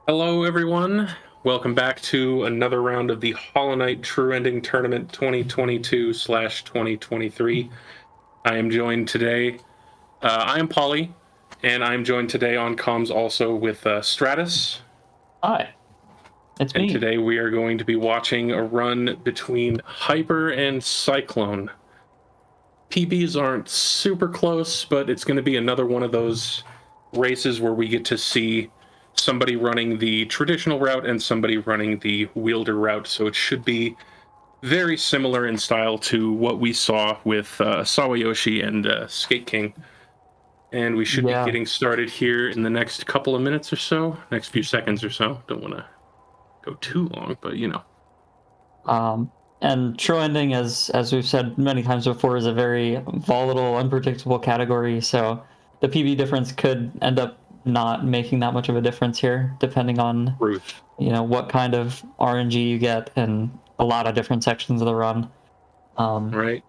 Hello, everyone. Welcome back to another round of the Hollow Knight True Ending Tournament 2022/2023. I am joined today. I am Polly, and I am joined today on comms also with Stratus. Hi, it's And me. today we are going to be watching a run between Hy9er and PsyKlone. PBs aren't super close, but it's going to be another one of those races where we get to see somebody running the traditional route and somebody running the wielder route. So it should be very similar in style to what we saw with Sawayoshi and Skate King. And we should be getting started here in the next couple of minutes or so, next few seconds or so. Don't want to go too long, but you know. And true ending, as we've said many times before, is a very volatile, unpredictable category. So the PB difference could end up not making that much of a difference here, depending on Truth. what kind of RNG you get and a lot of different sections of the run. Right.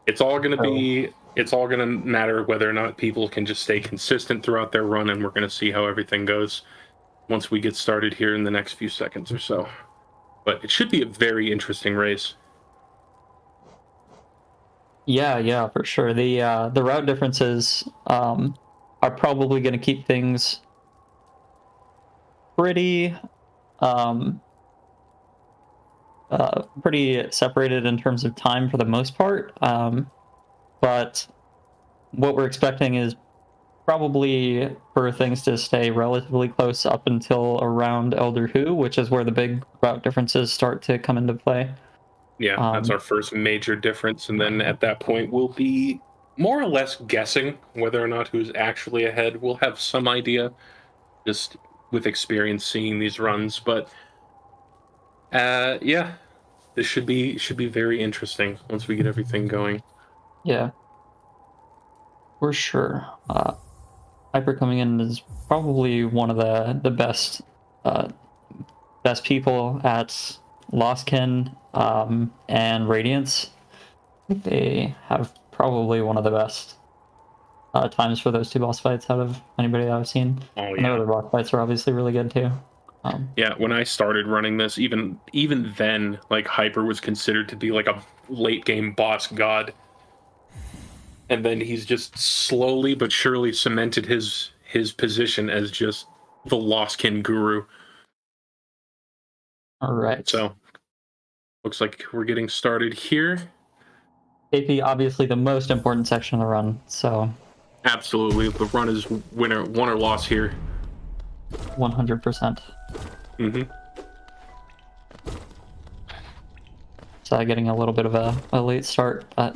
It's all going to be. It's all going to matter whether or not people can just stay consistent throughout their run, and we're going to see how everything goes once we get started here in the next few seconds or so. But it should be a very interesting race. Yeah, for sure. The route differences are probably going to keep things pretty pretty separated in terms of time for the most part. But what we're expecting is probably for things to stay relatively close up until around Elder Who, which is where the big route differences start to come into play. Yeah, that's our first major difference. And then at that point, we'll be more or less guessing whether or not who's actually ahead. We'll have some idea just with experience seeing these runs. But yeah, this should be very interesting once we get everything going. Yeah, for sure. Hyper coming in is probably one of the best people at Lostkin and Radiance. They have probably one of the best times for those two boss fights out of anybody that I've seen. Oh, yeah. And the other boss fights are obviously really good too. Yeah, when I started running this, even then, like Hyper was considered to be like a late game boss god, and then he's just slowly but surely cemented his position as just the Lostkin guru. All right. So looks like we're getting started here. AP obviously the most important section of the run. So absolutely, the run is win or loss here. 100%. So getting a little bit of a late start, but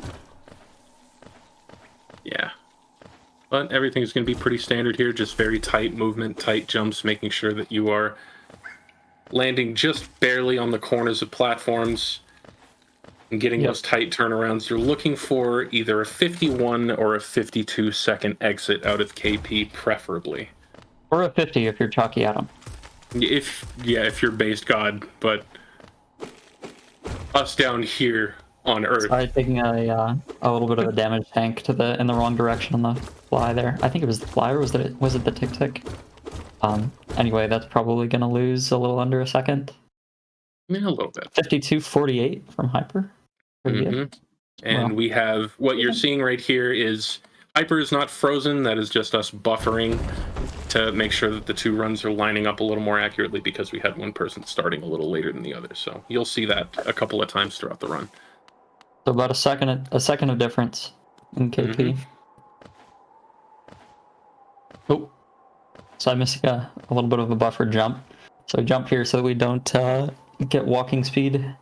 yeah. But everything's going to be pretty standard here, just very tight movement, tight jumps, making sure that you are landing just barely on the corners of platforms and getting those tight turnarounds. You're looking for either a 51 or a 52 second exit out of KP, preferably. Or a 50 if you're Chalky Adam. If you're based god, but us down here on Earth. Sorry, taking a little bit of a damage tank to in the wrong direction on the fly there. I think it was the fly, or was it the tick tick? Anyway, that's probably gonna lose a little under a second. Yeah, a little bit. 52.48 from Hyper. And we have what you're seeing right here is Hyper is not frozen. That is just us buffering to make sure that the two runs are lining up a little more accurately because we had one person starting a little later than the other. So you'll see that a couple of times throughout the run. So about a second of difference in KP. Oh, so I'm missing a little bit of a buffer jump. So I jump here so that we don't get walking speed.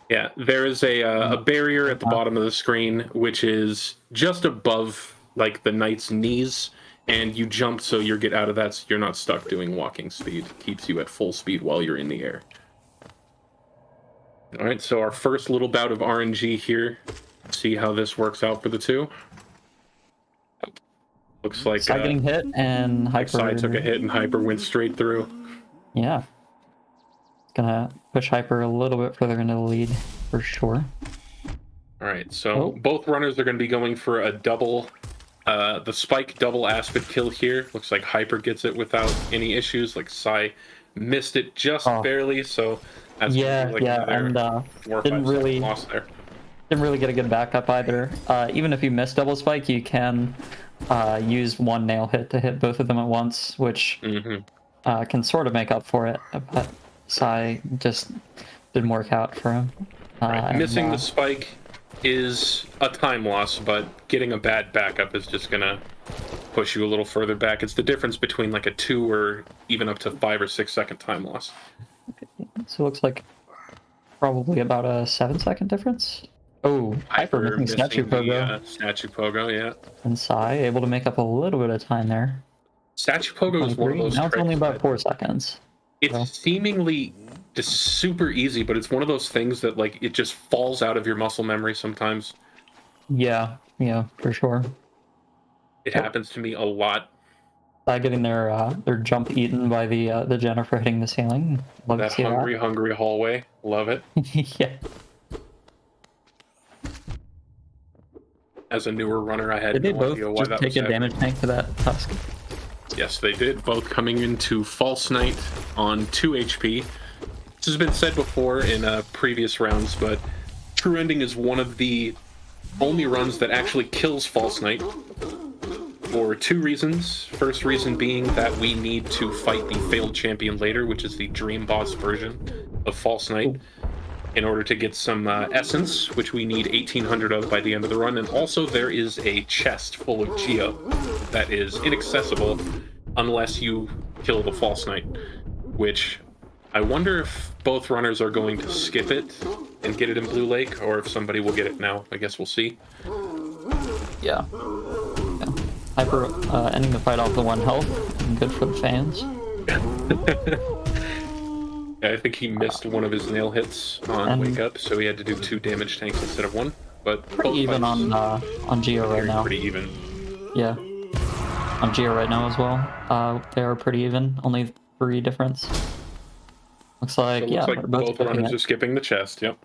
Yeah, there is a barrier at the bottom of the screen, which is just above like the knight's knees, and you jump so you get out of that, so you're not stuck doing walking speed. Keeps you at full speed while you're in the air. All right, so our first little bout of RNG here. See how this works out for the two. Looks like Side getting hit and Hyper. Side took a hit and Hyper went straight through. Yeah. Gonna push Hyper a little bit further into the lead for sure. All right, so both runners are going to be going for a double, the spike double aspid kill here. Looks like Hyper gets it without any issues. Like Psy missed it just Oh. barely, so that's Yeah, gonna be like and 4 or 5 didn't second really loss there. didn't really get a good backup either. Even if you miss double spike, you can use one nail hit to hit both of them at once, which can sort of make up for it. But Psy just didn't work out for him. Missing the spike is a time loss, but getting a bad backup is just gonna push you a little further back. It's the difference between like a 2 or even up to 5 or 6 second time loss. So it looks like probably about a 7-second difference. Oh, Hy9er missing Statue Pogo. Statue Pogo, yeah. And Psy able to make up a little bit of time there. Statue Pogo is one of those. Now it's only about 4 seconds. It's seemingly just super easy, but it's one of those things that like it just falls out of your muscle memory sometimes. Yeah, for sure. It happens to me a lot. Getting their jump eaten by the Jennifer hitting the ceiling. Love That to see hungry hallway. Love it. Yeah. As a newer runner, I had Did they no both idea why just that take was a happening. damage tank to that tusk? Yes, they did. Both coming into False Knight on 2 HP. This has been said before in previous rounds, but True Ending is one of the only runs that actually kills False Knight for 2 reasons. First reason being that we need to fight the failed champion later, which is the Dream Boss version of False Knight, in order to get some essence, which we need 1,800 of by the end of the run. And also there is a chest full of Geo that is inaccessible unless you kill the False Knight, which I wonder if both runners are going to skip it and get it in Blue Lake, or if somebody will get it now. I guess we'll see. Yeah. Hyper ending the fight off the 1 health. Good for the fans. I think he missed one of his nail hits on Wake Up, so he had to do 2 damage tanks instead of 1. But pretty even on Geo right now. Pretty even. Yeah. On Geo right now as well. They are pretty even. Only 3 difference. Looks like, So it looks like both runners are skipping the chest. Yep.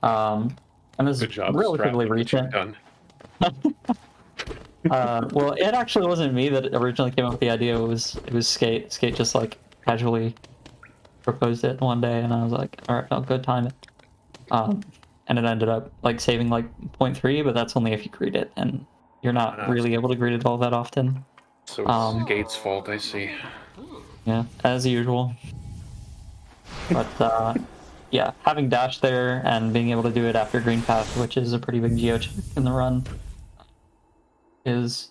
And this is relatively recent. Done. Well, it actually wasn't me that originally came up with the idea. It was Skate. Skate just like casually proposed it one day, and I was like, all right, I'll go time it. And it ended up like saving like 0.3, but that's only if you greet it, and you're not really able to greet it all that often. So it's Skate's fault, I see. Yeah, as usual. But yeah, having dash there and being able to do it after green path, which is a pretty big geo check in the run, is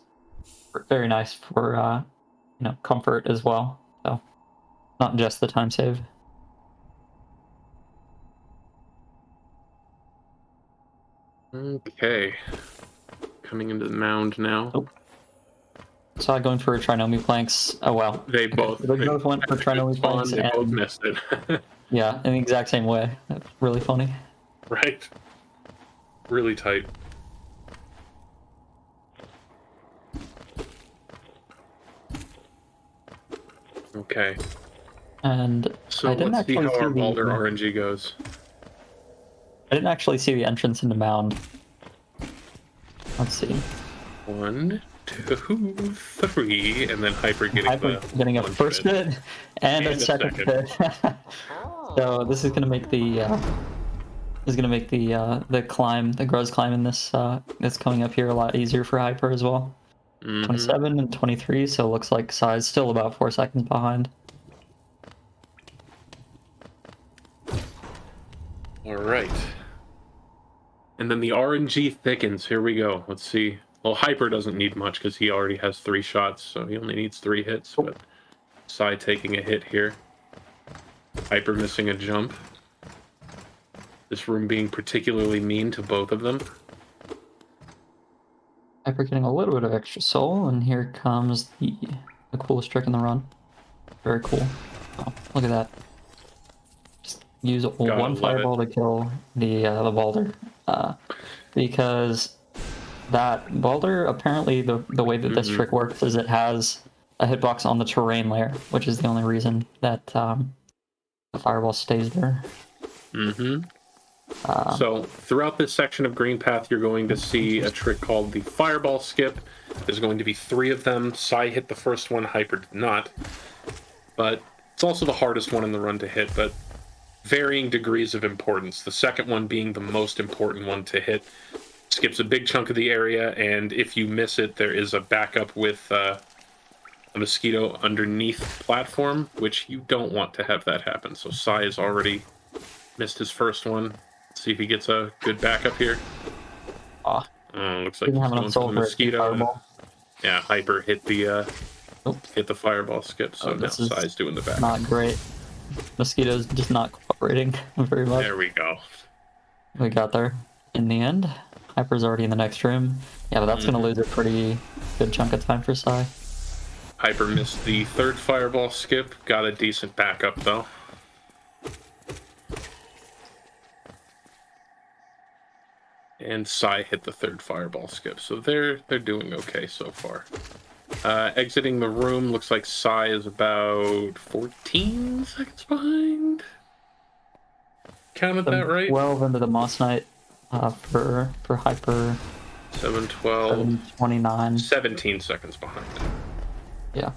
very nice for comfort as well. So not just the time save. Okay, coming into the mound now. Oh. Saw going for Trinomi planks. Oh well. They both went for Trinomi planks. They both missed it. Yeah, in the exact same way. That's really funny. Right. Really tight. Okay. And so I didn't let's see actually how our see Balder RNG goes. I didn't actually see the entrance into mound. Let's see. 1, 2, 3, and then Hyper getting a first hit and a second hit. So this is gonna make the climb, the Gruz climb in this that's coming up here a lot easier for Hyper as well. 27 and 23, so it looks like Psy's still about 4 seconds behind. All right. And then the RNG thickens. Here we go. Let's see. Well, Hyper doesn't need much because he already has 3 shots, so he only needs 3 hits. But Psy taking a hit here. Hyper missing a jump. This room being particularly mean to both of them. Hyper getting a little bit of extra soul, and here comes the coolest trick in the run. Very cool. Oh, look at that. Just use one fireball to kill the Balder. Because that Balder, apparently the way that this trick works is it has a hitbox on the terrain layer, which is the only reason that the fireball stays there. So throughout this section of Green Path, you're going to see a trick called the Fireball Skip. There's going to be 3 of them. Psy hit the first one, Hyper did not. But It's also the hardest one in the run to hit, but varying degrees of importance. The second one being the most important one to hit. Skips a big chunk of the area, and if you miss it, there is a backup with a mosquito underneath the platform, which you don't want to have that happen. So Psy has already missed his first one. Let's see if he gets a good backup here. Looks like he's going for the mosquito. Yeah, Hy9er hit the fireball skip, so now Psy's doing the backup. Not great. Mosquito's just not cooperating very much. There we go. We got there in the end. Hy9er's already in the next room. Yeah, but that's going to lose a pretty good chunk of time for Psy. Hy9er missed the third fireball skip. Got a decent backup, though. And Psy hit the third fireball skip, so they're doing okay so far. Exiting the room, looks like Psy is about 14 seconds behind. Counted that right? 12 into the Moss Knight for Hy9er. 7, 12, 29. 17 seconds behind. Yeah.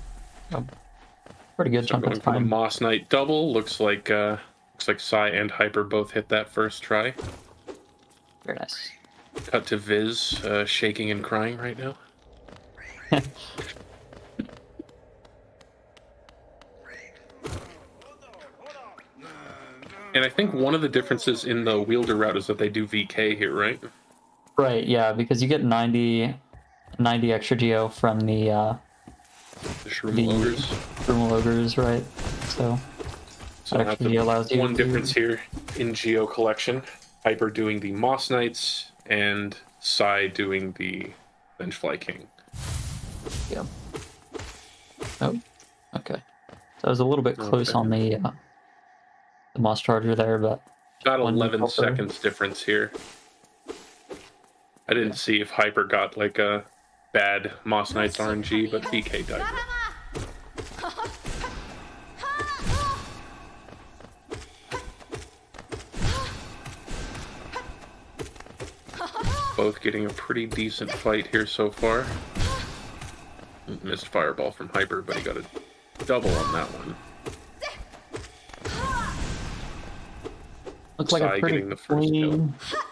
Pretty good chunk of time. For the Moss Knight double, looks like Psy and Hy9er both hit that first try. Very nice. Cut to Viz, shaking and crying right now. And I think one of the differences in the wielder route is that they do VK here, right? Right, yeah, because you get 90 extra geo from the Shroom Ogres. Shroom Ogres, right? So that's allows you one difference here in geo collection. Hy9er doing the Moss Knights and Psy doing the Vengefly King. Yeah. Oh, okay. So I was a little bit close on the Moss Charger there, but got 11 seconds difference here. I didn't see if Hy9er got like a bad Moss Knights RNG, but VK died. Both getting a pretty decent fight here so far. Missed fireball from Hy9er, but he got a double on that one. Looks like a pretty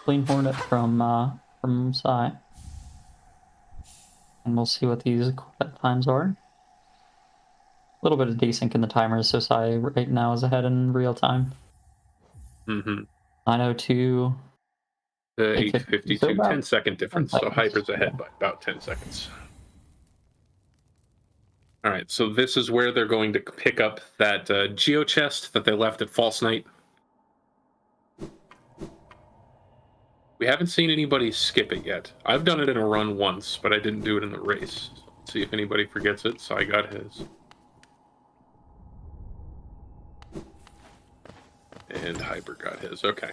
clean Hornet from Psy. And we'll see what these times are. A little bit of desync in the timers, so Psy right now is ahead in real time. 902. The 852, so 10-second difference, so Hy9er's ahead by about 10 seconds. All right, so this is where they're going to pick up that geo chest that they left at False Night. We haven't seen anybody skip it yet. I've done it in a run once, but I didn't do it in the race. Let's see if anybody forgets it. So I got his. And Hy9er got his. Okay.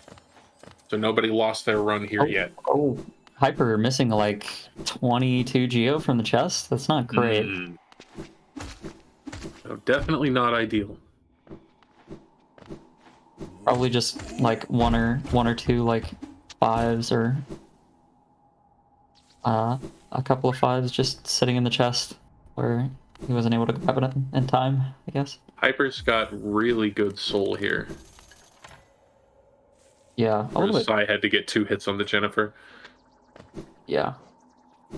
So nobody lost their run here yet. Oh, Hy9er missing like 22 geo from the chest? That's not great. No, definitely not ideal. Probably just like one or two like fives or a couple of fives just sitting in the chest where he wasn't able to grab it in time, I guess. Hy9er's got really good soul here. Yeah, a little bit. I had to get 2 hits on the Jennifer. Yeah.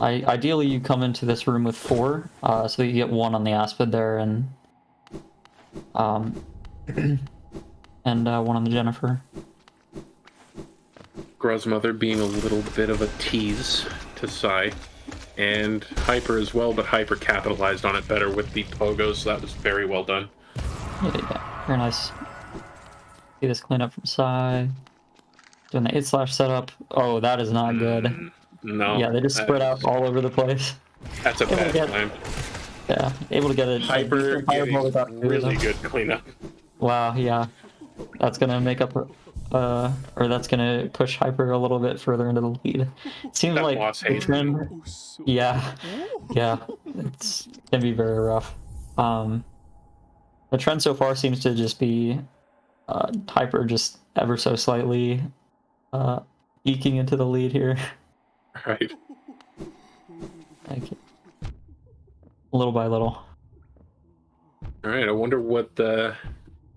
Ideally, you come into this room with 4, so you get 1 on the Aspid there, and 1 on the Jennifer. Gruzmother being a little bit of a tease to Psy, and Hy9er as well, but Hy9er capitalized on it better with the pogos, so that was very well done. Yeah, very nice. See this cleanup from Psy. Doing the 8/ setup. Oh, that is not good. No. Yeah, they just spread out all over the place. That's a bad time. Yeah, able to get a Hy9er getting really good cleanup. Wow, yeah. That's gonna make up, or that's gonna push Hy9er a little bit further into the lead. It seems like the trend, yeah, it's gonna be very rough. The trend so far seems to just be Hy9er just ever so slightly eking into the lead here. Right. Little by little. All right, I wonder what the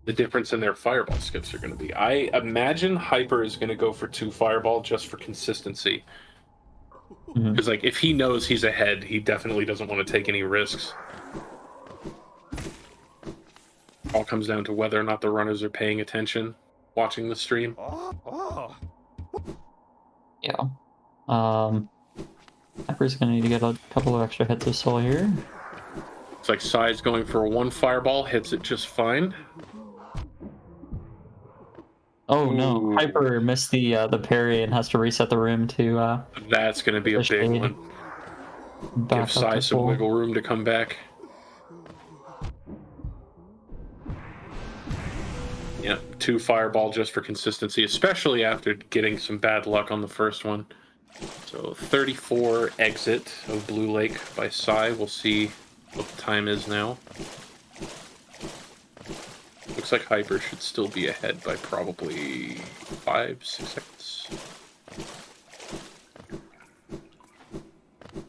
difference in their fireball skips are going to be. I imagine Hyper is going to go for 2 fireball just for consistency. Because like if he knows he's ahead, he definitely doesn't want to take any risks. All comes down to whether or not the runners are paying attention, watching the stream. Yeah. Hyper's gonna need to get a couple of extra hits of soul here. It's like Psy's going for a 1 fireball, hits it just fine. Oh no, Hyper missed the parry and has to reset the room to That's gonna be a big one. Give Psy some wiggle room to come back. Yeah, 2 fireball just for consistency, especially after getting some bad luck on the first one. So 34 exit of Blue Lake by Psy. We'll see what the time is now. Looks like Hyper should still be ahead by probably 5-6 seconds.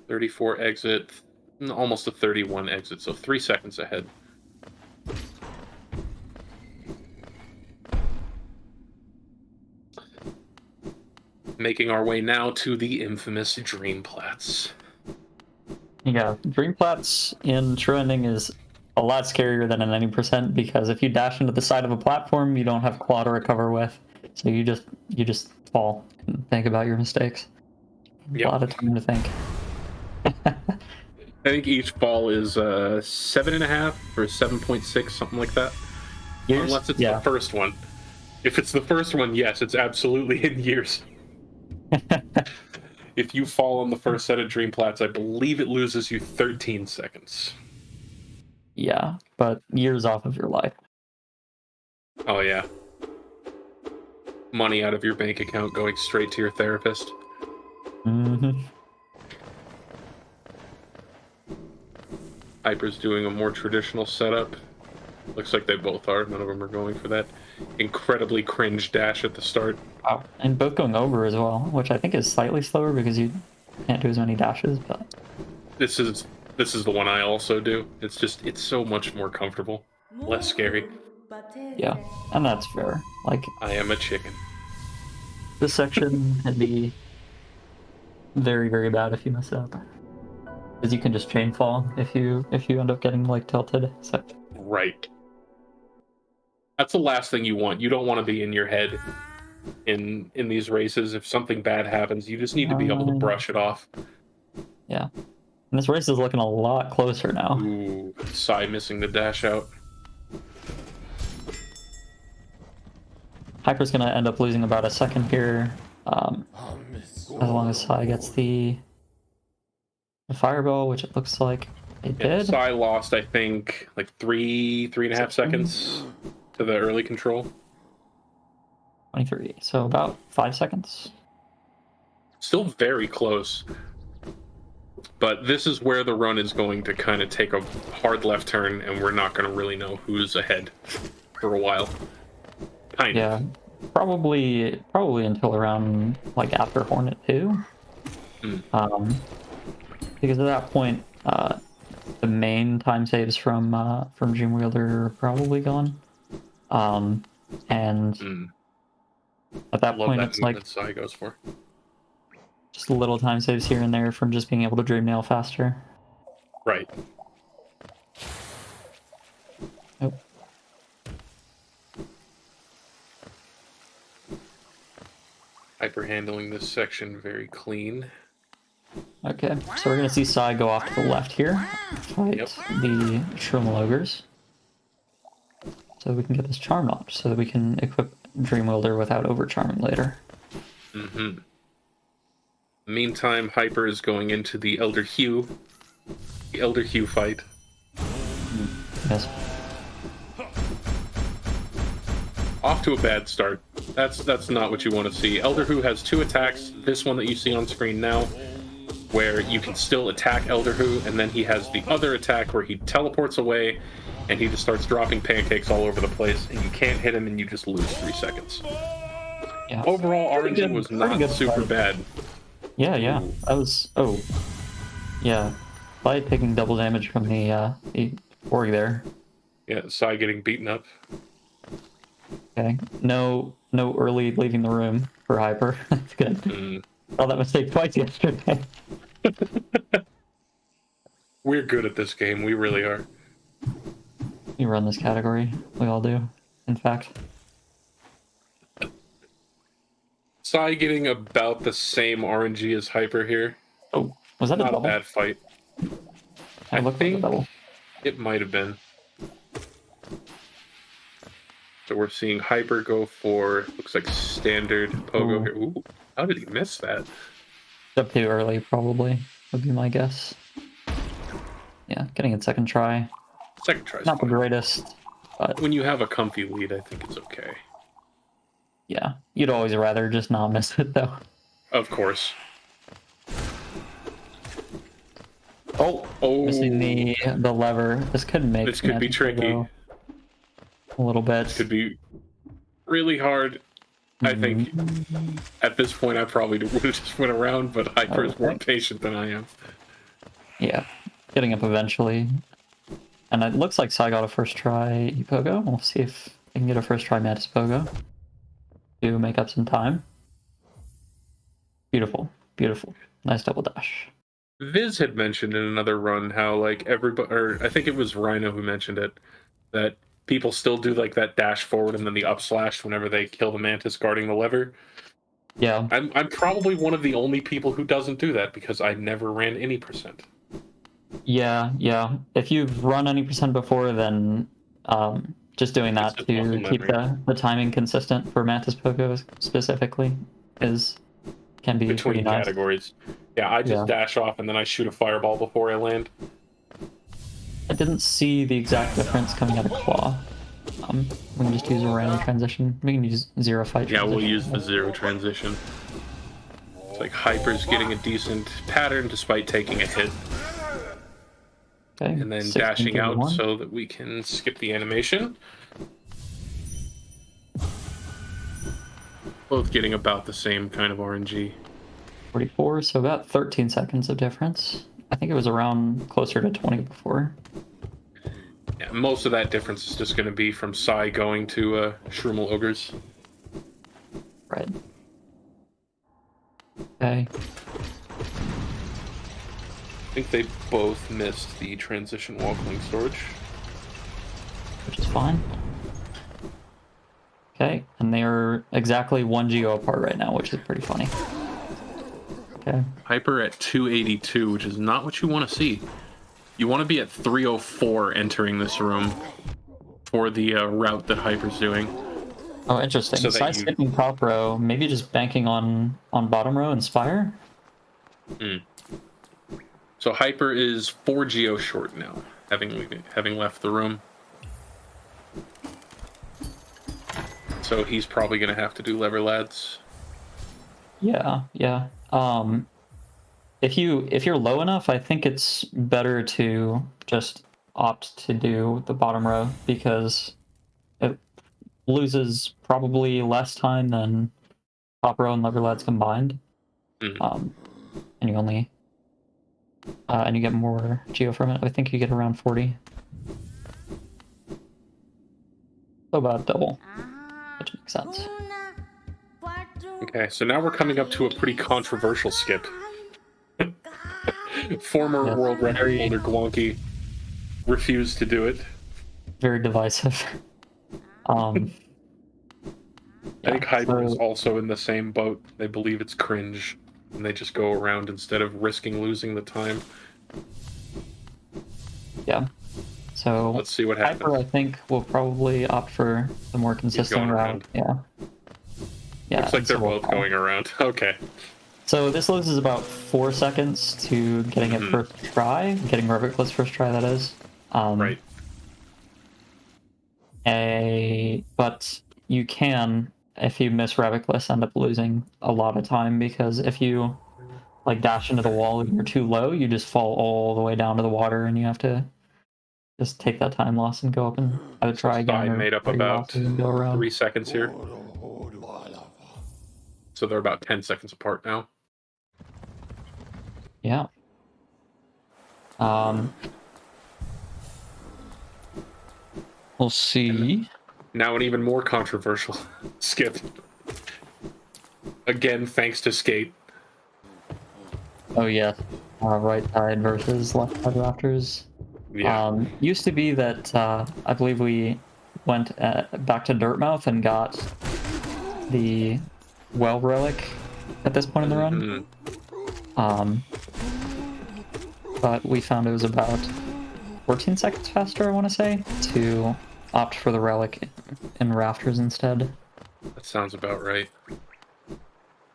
34 exit, almost a 31 exit, so 3 seconds ahead. Making our way now to the infamous Dreamplats. Yeah, Dreamplats in true ending is a lot scarier than in any percent, because if you dash into the side of a platform, you don't have claw to recover with, so you just fall and think about your mistakes. Yep. A lot of time to think. I think each fall is 7.5 or 7.6, something like that. Years? Unless it's the first one. If it's the first one, yes, it's absolutely in years. If you fall on the first set of Dreamplats, I believe it loses you 13 seconds. Yeah, but years off of your life. Oh yeah. Money out of your bank account going straight to your therapist. Mm-hmm. Hyper's doing a more traditional setup. Looks like they both are. None of them are going for that incredibly cringe dash at the start. Wow. And both going over as well, which I think is slightly slower because you can't do as many dashes, but... This is the one I also do. It's so much more comfortable. Less scary. Yeah, and that's fair. Like, I am a chicken. This section can be very, very bad if you mess it up. Because you can just chain fall if you end up getting like tilted. So. Right. That's the last thing you want. You don't want to be in your head in these races. If something bad happens, you just need to be able to brush it off. Yeah. And this race is looking a lot closer now. Ooh, Psy missing the dash out. Hyper's gonna end up losing about a second here. As long as Psy gets the fireball, which it looks like it did. Psy lost, I think, like 3.5 seconds to the early control. 23, so about 5 seconds. Still very close. But this is where the run is going to kind of take a hard left turn, and we're not going to really know who's ahead for a while. Kind of. Yeah, probably until around like after Hornet 2. Because at that point, the main time saves from Dreamwielder are probably gone. And at that point, it's like Psy goes for. Just little time saves here and there from just being able to dream nail faster. Right. Oh. Hyper handling this section very clean. Okay, so we're gonna see Psy go off to the left here, fight the Shrimal Ogres. So we can get this charm off, so that we can equip Dreamwielder without overcharming later. Mm-hmm. Meantime, Hyper is going into the Elder Hue fight. Yes. Off to a bad start. That's not what you want to see. Elder Hue has 2 attacks. This one that you see on screen now, where you can still attack Elder Hue, and then he has the other attack where he teleports away, and he just starts dropping pancakes all over the place, and you can't hit him, and you just lose 3 seconds. Yeah. Overall, RNG was not super bad. Yeah. That was... Oh. Yeah. By taking double damage from the org there. Yeah, Psy getting beaten up. Okay. No early leaving the room for Hyper. That's good. Saw that mistake twice yesterday. We're good at this game. We really are. You run this category. We all do, in fact. Psy getting about the same RNG as Hyper here. Oh, was that Not a double? a bad fight. I looked like a double. It might have been. So we're seeing Hyper go for, looks like standard Pogo here. Ooh, how did he miss that? Up too early, probably, would be my guess. Yeah, getting it second try. Second try. Not the greatest, but when you have a comfy lead, I think it's okay. Yeah, you'd always rather just not miss it, though. Of course. Oh, missing the lever. This could make. This could be tricky. A little bit. This could be really hard. I think at this point I probably would have just went around, but Hyper is more patient than I am. Yeah, getting up eventually. And it looks like Psy got a first try Pogo. We'll see if I can get a first try Mantis Pogo to make up some time. Beautiful, beautiful. Nice double dash. Viz had mentioned in another run how like everybody, or I think it was Rhino who mentioned it, that people still do like that dash forward and then the up slash whenever they kill the Mantis guarding the lever. Yeah. I'm probably one of the only people who doesn't do that because I never ran any percent. Yeah, yeah. If you've run any percent before, then just doing that to keep the timing consistent for Mantis Pogo specifically can be between pretty nice. Categories. Yeah, I just dash off and then I shoot a fireball before I land. I didn't see the exact difference coming out of Claw. We can just use a random transition. We can use zero fight transition. Yeah, we'll use the zero transition. It's like Hyper's getting a decent pattern despite taking a hit. Okay, and then dashing out so that we can skip the animation. Both getting about the same kind of RNG. 44, so about 13 seconds of difference. I think it was around closer to 20 before. Yeah, most of that difference is just going to be from Psy going to Shroomel Ogres. Right. Okay. I think they both missed the transition wall cling storage. Which is fine. Okay, and they're exactly 1 geo apart right now, which is pretty funny. Okay. Hyper at 282, which is not what you want to see. You want to be at 304 entering this room for the route that Hyper's doing. Oh, interesting. So skipping top row, maybe just banking on bottom row and Spire? So Hyper is 4 geo short now, having left the room. So he's probably going to have to do lever lads. Yeah, yeah. If you're low enough, I think it's better to just opt to do the bottom row because it loses probably less time than top row and lever lads combined. And you only and you get more geo from it. I think you get around 40. So about double, which makes sense. Okay, so now we're coming up to a pretty controversial skip. Former world record holder Glonky refused to do it. Very divisive. I think Hyper is also in the same boat. They believe it's cringe, and they just go around instead of risking losing the time. Yeah. So let's see what happens. Hyper, I think, will probably opt for the more consistent route. Yeah. Yeah. Looks like they're both going around. Okay. So this loses about 4 seconds to getting it first try, getting Revicless first try, that is. Right. But you can, if you miss Revicless, end up losing a lot of time because if you like dash into the wall and you're too low, you just fall all the way down to the water and you have to just take that time loss and go up and either try again. I made up about 3 seconds here. So they're about 10 seconds apart now. Yeah. We'll see. Now an even more controversial skip. Again, thanks to Skate. Oh yeah, right side versus left side rafters. Yeah. Used to be that I believe we went back to Dirtmouth and got the well relic at this point in the run. But we found it was about 14 seconds faster, I want to say, to opt for the relic in rafters instead. That sounds about right.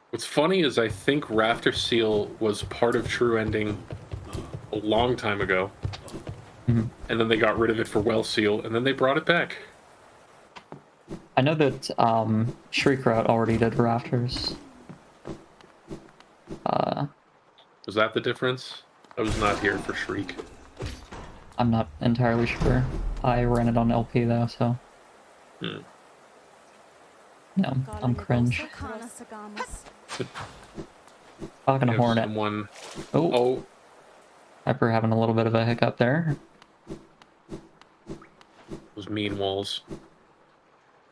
What's funny is I think Rafter Seal was part of True Ending a long time ago. Mm-hmm. And then they got rid of it for Well Seal, and then they brought it back. I know that Shriek Route already did rafters. Was that the difference? I was not here for Shriek. I'm not entirely sure. I ran it on LP though, so. No, I'm cringe. Talking to Hornet. Someone... Oh. Hyper having a little bit of a hiccup there. Those mean walls.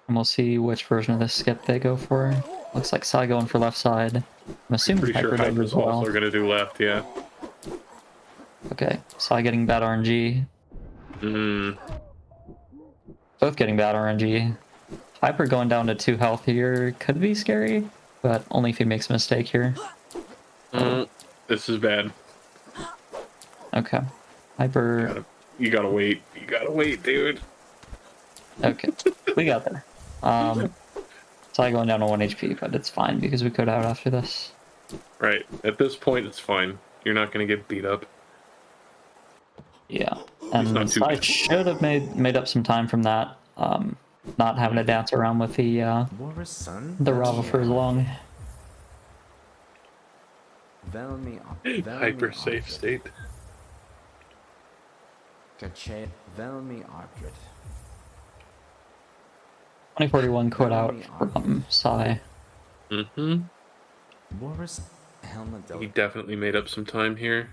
And we'll see which version of this skip they go for. Looks like Psy going for left side. I'm assuming Pretty sure Hyper does Hyper's as well. also going to do left, yeah. Okay, Psy getting bad RNG. Both getting bad RNG. Hyper going down to 2 health here could be scary, but only if he makes a mistake here. This is bad. Okay. Hyper... You gotta wait. You gotta wait, dude. Okay, we got there. Psy going down to 1 HP, but it's fine because we could out after this. Right. At this point, it's fine. You're not gonna get beat up. Yeah, and Psy should have made up some time from that. Not having to dance around with the Rava for as long. Hyper safe state. 2041 quit out from Psy. He definitely made up some time here.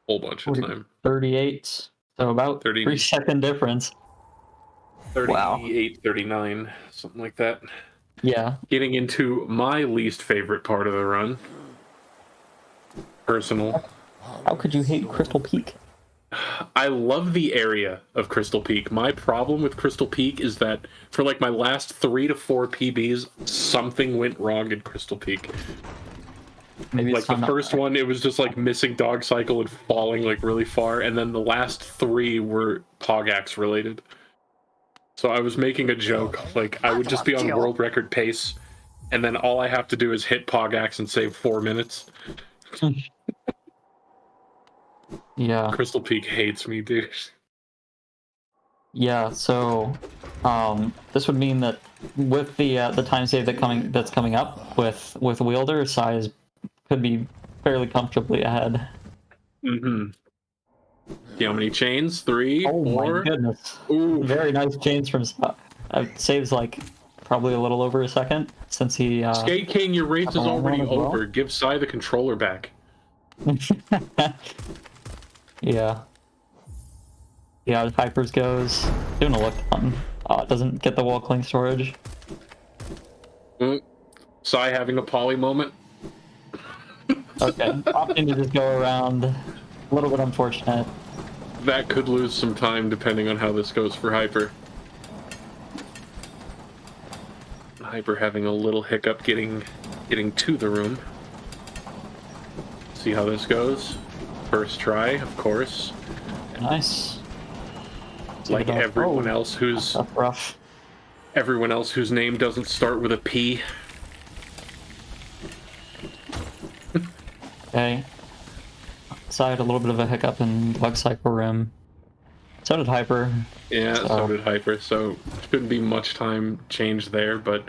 Whole bunch of time. 38, so about 3-second difference. 38, wow. 39, something like that. Yeah. Getting into my least favorite part of the run. Personal. How could you hate Crystal Peak? I love the area of Crystal Peak. My problem with Crystal Peak is that for like my last 3 to 4 PBs, something went wrong in Crystal Peak. Maybe like the first one, it was just like missing dog cycle and falling like really far, and then the last 3 were Pogax related. So I was making a joke, like I would just be on world record pace, and then all I have to do is hit Pogax and save 4 minutes. Yeah. Crystal Peak hates me, dude. Yeah, so this would mean that with the time save that's coming up with Wielder, Psy could be fairly comfortably ahead. See how many chains? 3, 4? Oh my goodness. Ooh. Very nice chains from Psy. Saves like probably a little over a second since he... Skate King, your race is already over. Give Psy the controller back. Yeah. Yeah, Hypers goes. Doing a look on. It doesn't get the wall cling storage. Psy having a poly moment. Okay, opting to just go around. A little bit unfortunate. That could lose some time depending on how this goes for Hyper. Hyper having a little hiccup getting to the room. See how this goes. First try, of course. Nice. Like everyone else who's rough. Everyone else whose name doesn't start with a P. Okay. So I had a little bit of a hiccup in bug cycle room. So did Hyper. Yeah, so did Hyper. So shouldn't be much time change there, but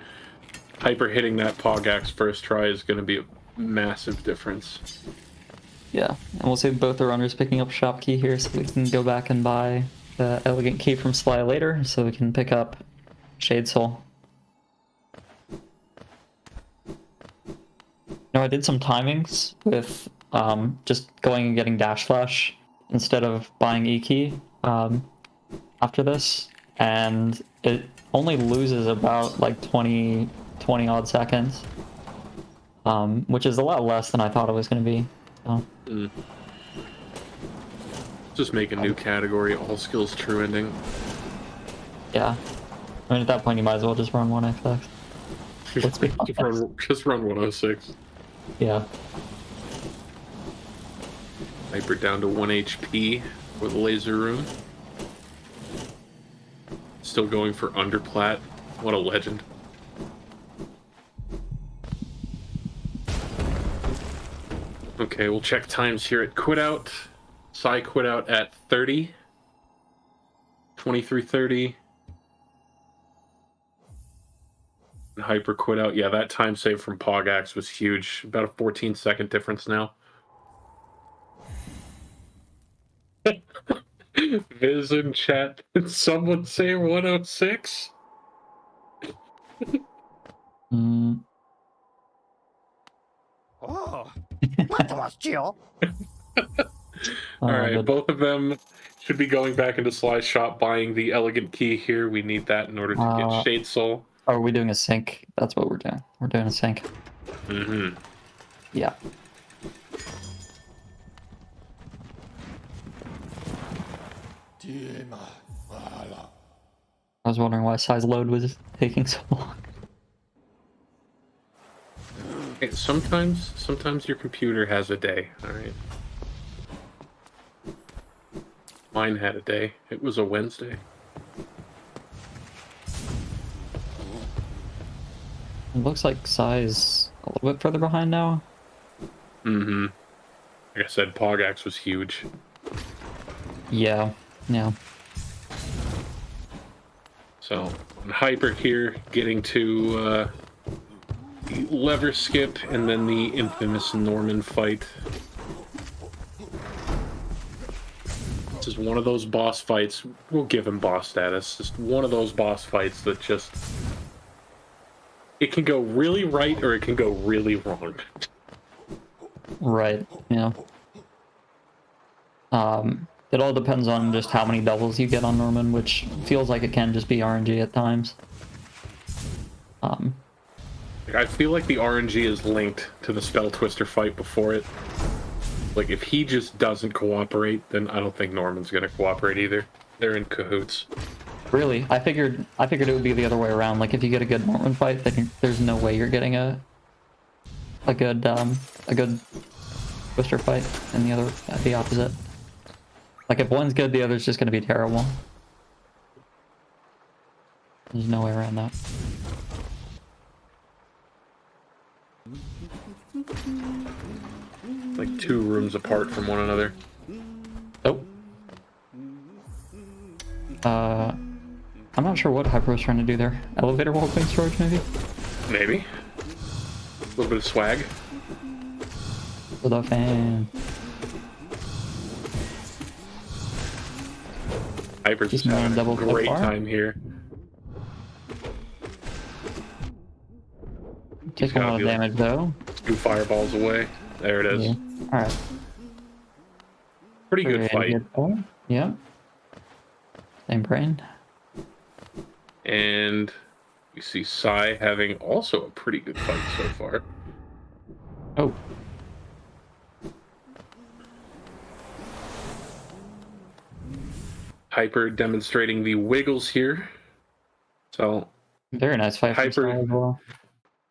Hyper hitting that Pogax first try is going to be a massive difference. Yeah, and we'll see both the runners picking up shop key here so we can go back and buy the elegant key from Sly later so we can pick up Shade Soul. I did some timings with just going and getting Dash Flash instead of buying E-Key. I after this, and it only loses about like 20 odd seconds, which is a lot less than I thought it was going to be. So. Just make a new category, all skills true ending. Yeah, I mean at that point you might as well just run 1xx. Let's be just run 106. Yeah. Hyper down to 1 HP for the laser room. Still going for underplat. What a legend. Okay, we'll check times here at quit out. Psy quit out at 30. 23:30. And Hyper quit out. Yeah, that time save from Pogax was huge. About a 14-second difference now. Viz in chat. Did someone say 106? Oh, what was Jill? All right, both of them should be going back into Sly Shop buying the elegant key here. We need that in order to get Shade Soul. Are we doing a sync? That's what we're doing. We're doing a sync. Mm-hmm. Yeah. I was wondering why size load was taking so long. Okay, sometimes your computer has a day, alright? Mine had a day. It was a Wednesday. It looks like size a little bit further behind now. Mm-hmm. Like I said, Pogax was huge. Yeah, yeah. So, Hyper here getting to the lever skip and then the infamous Norman fight. This is one of those boss fights. We'll give him boss status. Just one of those boss fights that just... It can go really right or it can go really wrong. Right, yeah. It all depends on just how many doubles you get on Norman, which feels like it can just be RNG at times. I feel like the RNG is linked to the Spell Twister fight before it. Like, if he just doesn't cooperate, then I don't think Norman's gonna cooperate either. They're in cahoots. Really? I figured it would be the other way around. Like, if you get a good Norman fight, then there's no way you're getting a good Twister fight, and the opposite. Like, if one's good, the other's just gonna be terrible. There's no way around that. Like 2 rooms apart from one another. Oh. I'm not sure what Hyper was trying to do there. Elevator walkway storage, maybe? Maybe. A little bit of swag. For the fan. Hyper's just having a great time here. Taking a lot of damage, though. 2 fireballs away. There it is. Yeah. Alright. Pretty good fight. Yeah. Same brain. And we see Psy having also a pretty good fight so far. Oh. Hyper demonstrating the wiggles here. So very nice fight from Psy as well.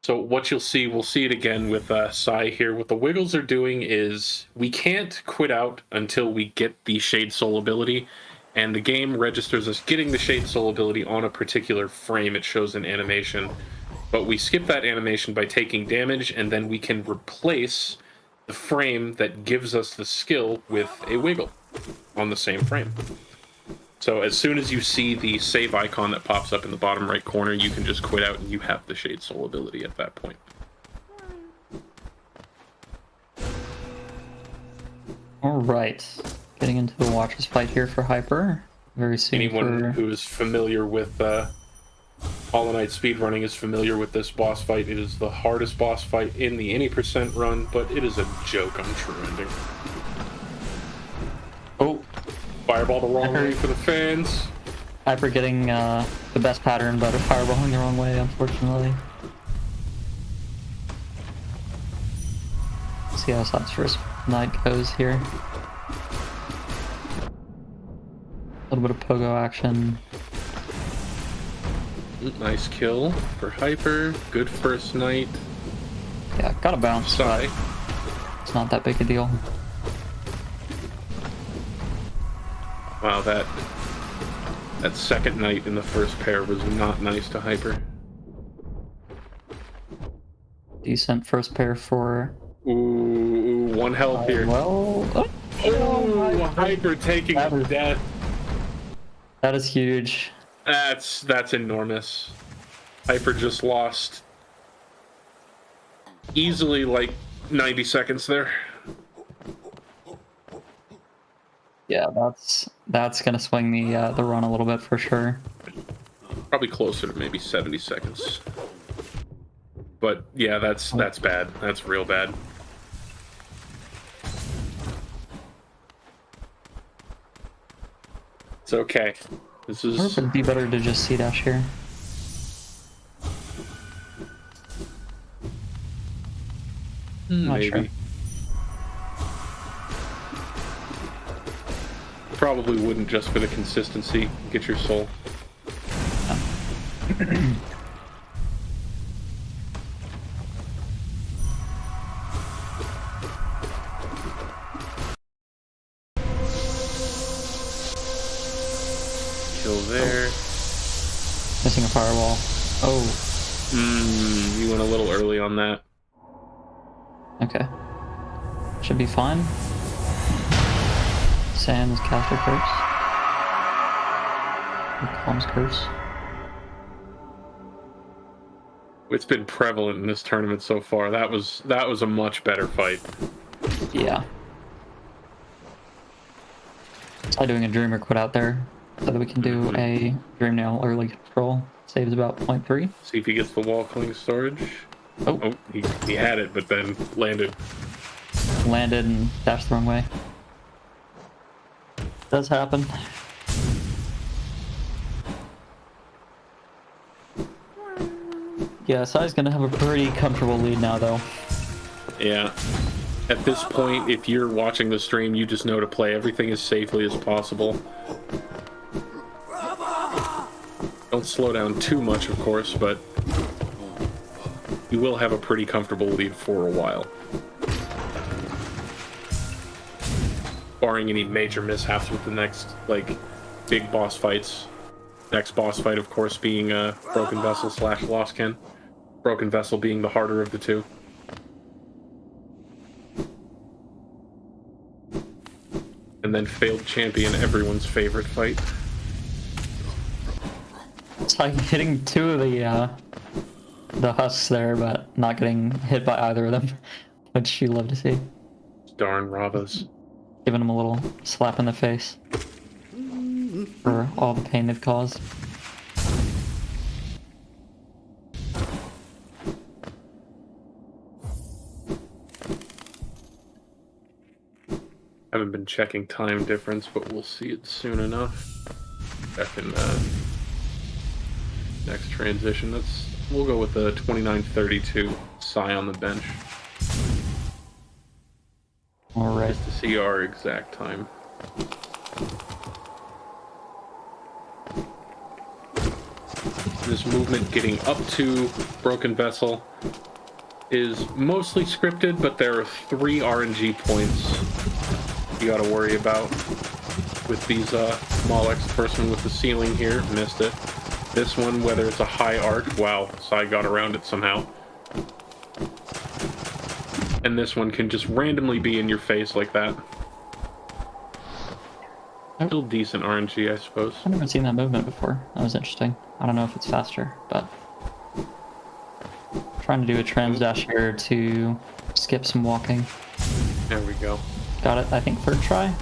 So what you'll see, we'll see it again with Psy here. What the wiggles are doing is we can't quit out until we get the Shade Soul ability, and the game registers us getting the Shade Soul ability on a particular frame. It shows an animation, but we skip that animation by taking damage, and then we can replace the frame that gives us the skill with a wiggle on the same frame. So as soon as you see the save icon that pops up in the bottom right corner, you can just quit out and you have the Shade Soul ability at that point. Alright. Getting into the Watcher's fight here for Hyper. Very soon. Anyone who is familiar with Hollow Knight speedrunning is familiar with this boss fight. It is the hardest boss fight in the any percent run, but it is a joke on true ending. Oh. Fireball the wrong way for the fans. Hyper getting the best pattern, but fireballing the wrong way, unfortunately. Let's see how Sod's first night goes here. A little bit of pogo action. Nice kill for Hyper. Good first night. Yeah, gotta bounce, Psy. but it's not that big a deal. Wow, that second night in the first pair was not nice to Hyper. Decent first pair for... Ooh, one health here. Well... Oh, Hyper taking a death. That is huge. That's enormous. Hyper just lost easily like 90 seconds there. Yeah, that's gonna swing the run a little bit for sure. Probably closer to maybe 70 seconds. But yeah, that's bad. That's real bad. It's okay. This I wonder is if it'd be better to just C-dash here. Not maybe. sure. Probably wouldn't just for the consistency. Get your soul. Kill there. Missing a firewall. Oh, You went a little early on that. okay. Should be fine. Sans caster curse. Calm's curse. It's been prevalent in this tournament so far. That was a much better fight. Yeah. Try doing a dreamer quit out there so that we can do a dream nail early control. Saves about 0.3. See if he gets the wall cling storage. Oh, He had it, but then landed. landed and dashed the wrong way. Does happen. Yeah, Psy's gonna have a pretty comfortable lead now, though. Yeah. At this point, if you're watching the stream, you just know to play everything as safely as possible. Don't slow down too much, of course, but you will have a pretty comfortable lead for a while. Barring any major mishaps with the next, like, big boss fights. Next boss fight, of course, being Broken Vessel / Lostken. Broken Vessel being the harder of the two. And then Failed Champion, everyone's favorite fight. Psy hitting two of the husks there, but not getting hit by either of them, which you love to see. Darn Ravas. Giving them a little slap in the face for all the pain they've caused. Haven't been checking time difference, but we'll see it soon enough. Back in next transition. We'll go with the 29:32 Psy on the bench. All right. Just to see our exact time. This movement getting up to Broken Vessel is mostly scripted, but there are 3 RNG points you gotta worry about with these Molochs. The first one with the ceiling here, missed it. This one, whether it's a high arch, wow, Psy got around it somehow. And this one can just randomly be in your face like that. Still decent RNG, I suppose. I've never seen that movement before. That was interesting. I don't know if it's faster, but trying to do a trans dash here to skip some walking. There we go. Got it, I think, third try.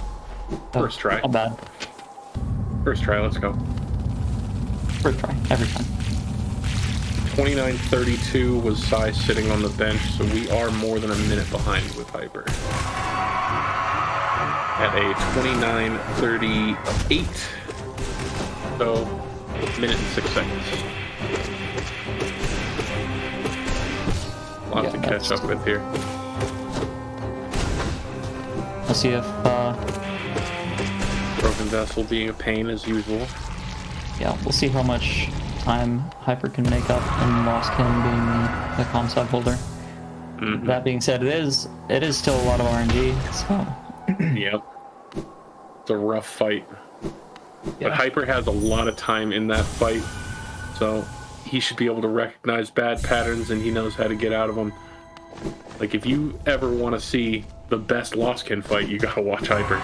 First try. Not bad. First try, let's go. First try, every time. 29:32 was Psy sitting on the bench, so we are more than a minute behind with Hyper. At a 29:38, So, minute and 6 seconds. Lots to catch up with here. We'll see if, Broken vessel being a pain as usual. yeah, we'll see how much time Hyper can make up and Lostkin being the comsat holder. Mm-hmm. That being said, it is still a lot of RNG, so... Yep. It's a rough fight. Yeah. But Hyper has a lot of time in that fight, so he should be able to recognize bad patterns and he knows how to get out of them. Like, if you ever want to see the best Lostkin fight, you gotta watch Hyper.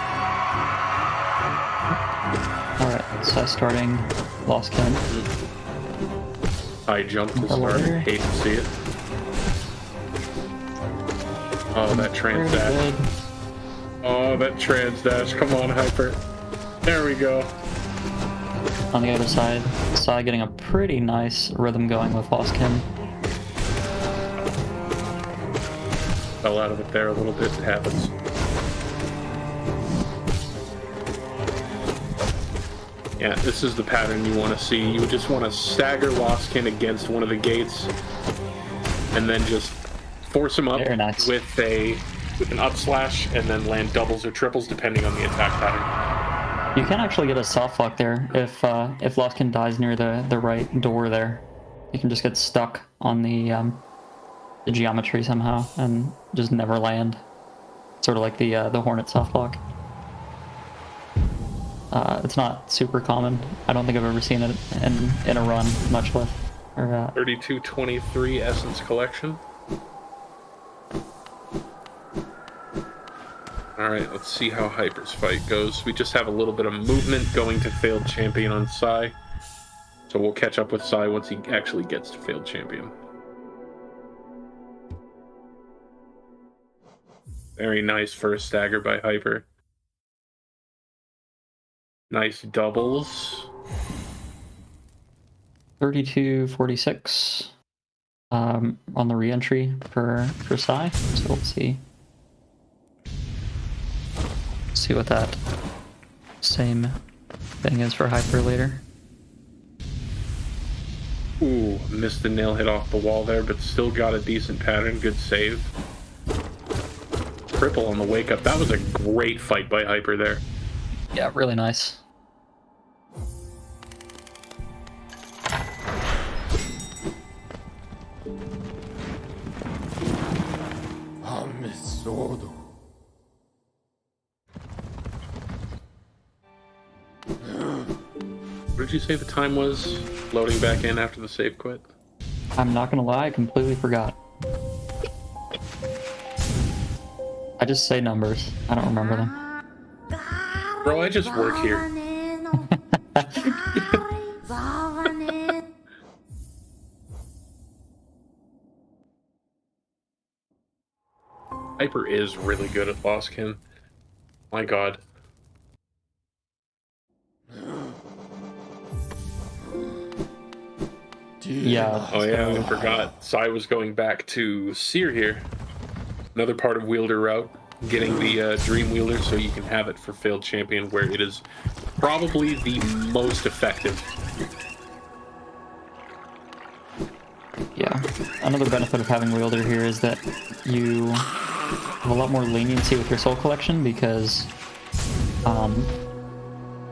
Alright, so starting Lostkin. High jump to start. Hate to see it. Oh, that trans dash. Oh, that trans dash. Come on, Hyper. There we go. On the other side, Psy getting a pretty nice rhythm going with Lostkin. Fell out of it there a little bit. It happens. Yeah, this is the pattern you want to see. You just want to stagger Lostkin against one of the gates and then just force him up nice. with an up slash and then land doubles or triples depending on the attack pattern. You can actually get a soft lock there if Lostkin dies near the right door there. You can just get stuck on the geometry somehow and just never land. Sort of like the Hornet soft lock. It's not super common. I don't think I've ever seen it in a run, much less. 3223 Essence Collection. Alright, let's see how Hyper's fight goes. We just have a little bit of movement going to Failed Champion on Psy. So we'll catch up with Psy once he actually gets to Failed Champion. Very nice first stagger by Hyper. Nice doubles. 3246 on the re-entry for Psy. So we'll see. See what that same thing is for Hyper later. Ooh, missed the nail hit off the wall there, but still got a decent pattern. Good save. Triple on the wake up. That was a great fight by Hyper there. Yeah, really nice. What did you say the time was loading back in after the save quit? I'm not gonna lie, I completely forgot. I just say numbers. I don't remember them. Bro, I just work here. Hyper is really good at Lostkin. My god. Yeah. Oh yeah, I forgot. Psy was going back to Seer here. Another part of Wielder route. Getting the Dream Wielder so you can have it for Failed Champion, where it is probably the most effective. Yeah. Another benefit of having Wielder here is that you have a lot more leniency with your soul collection because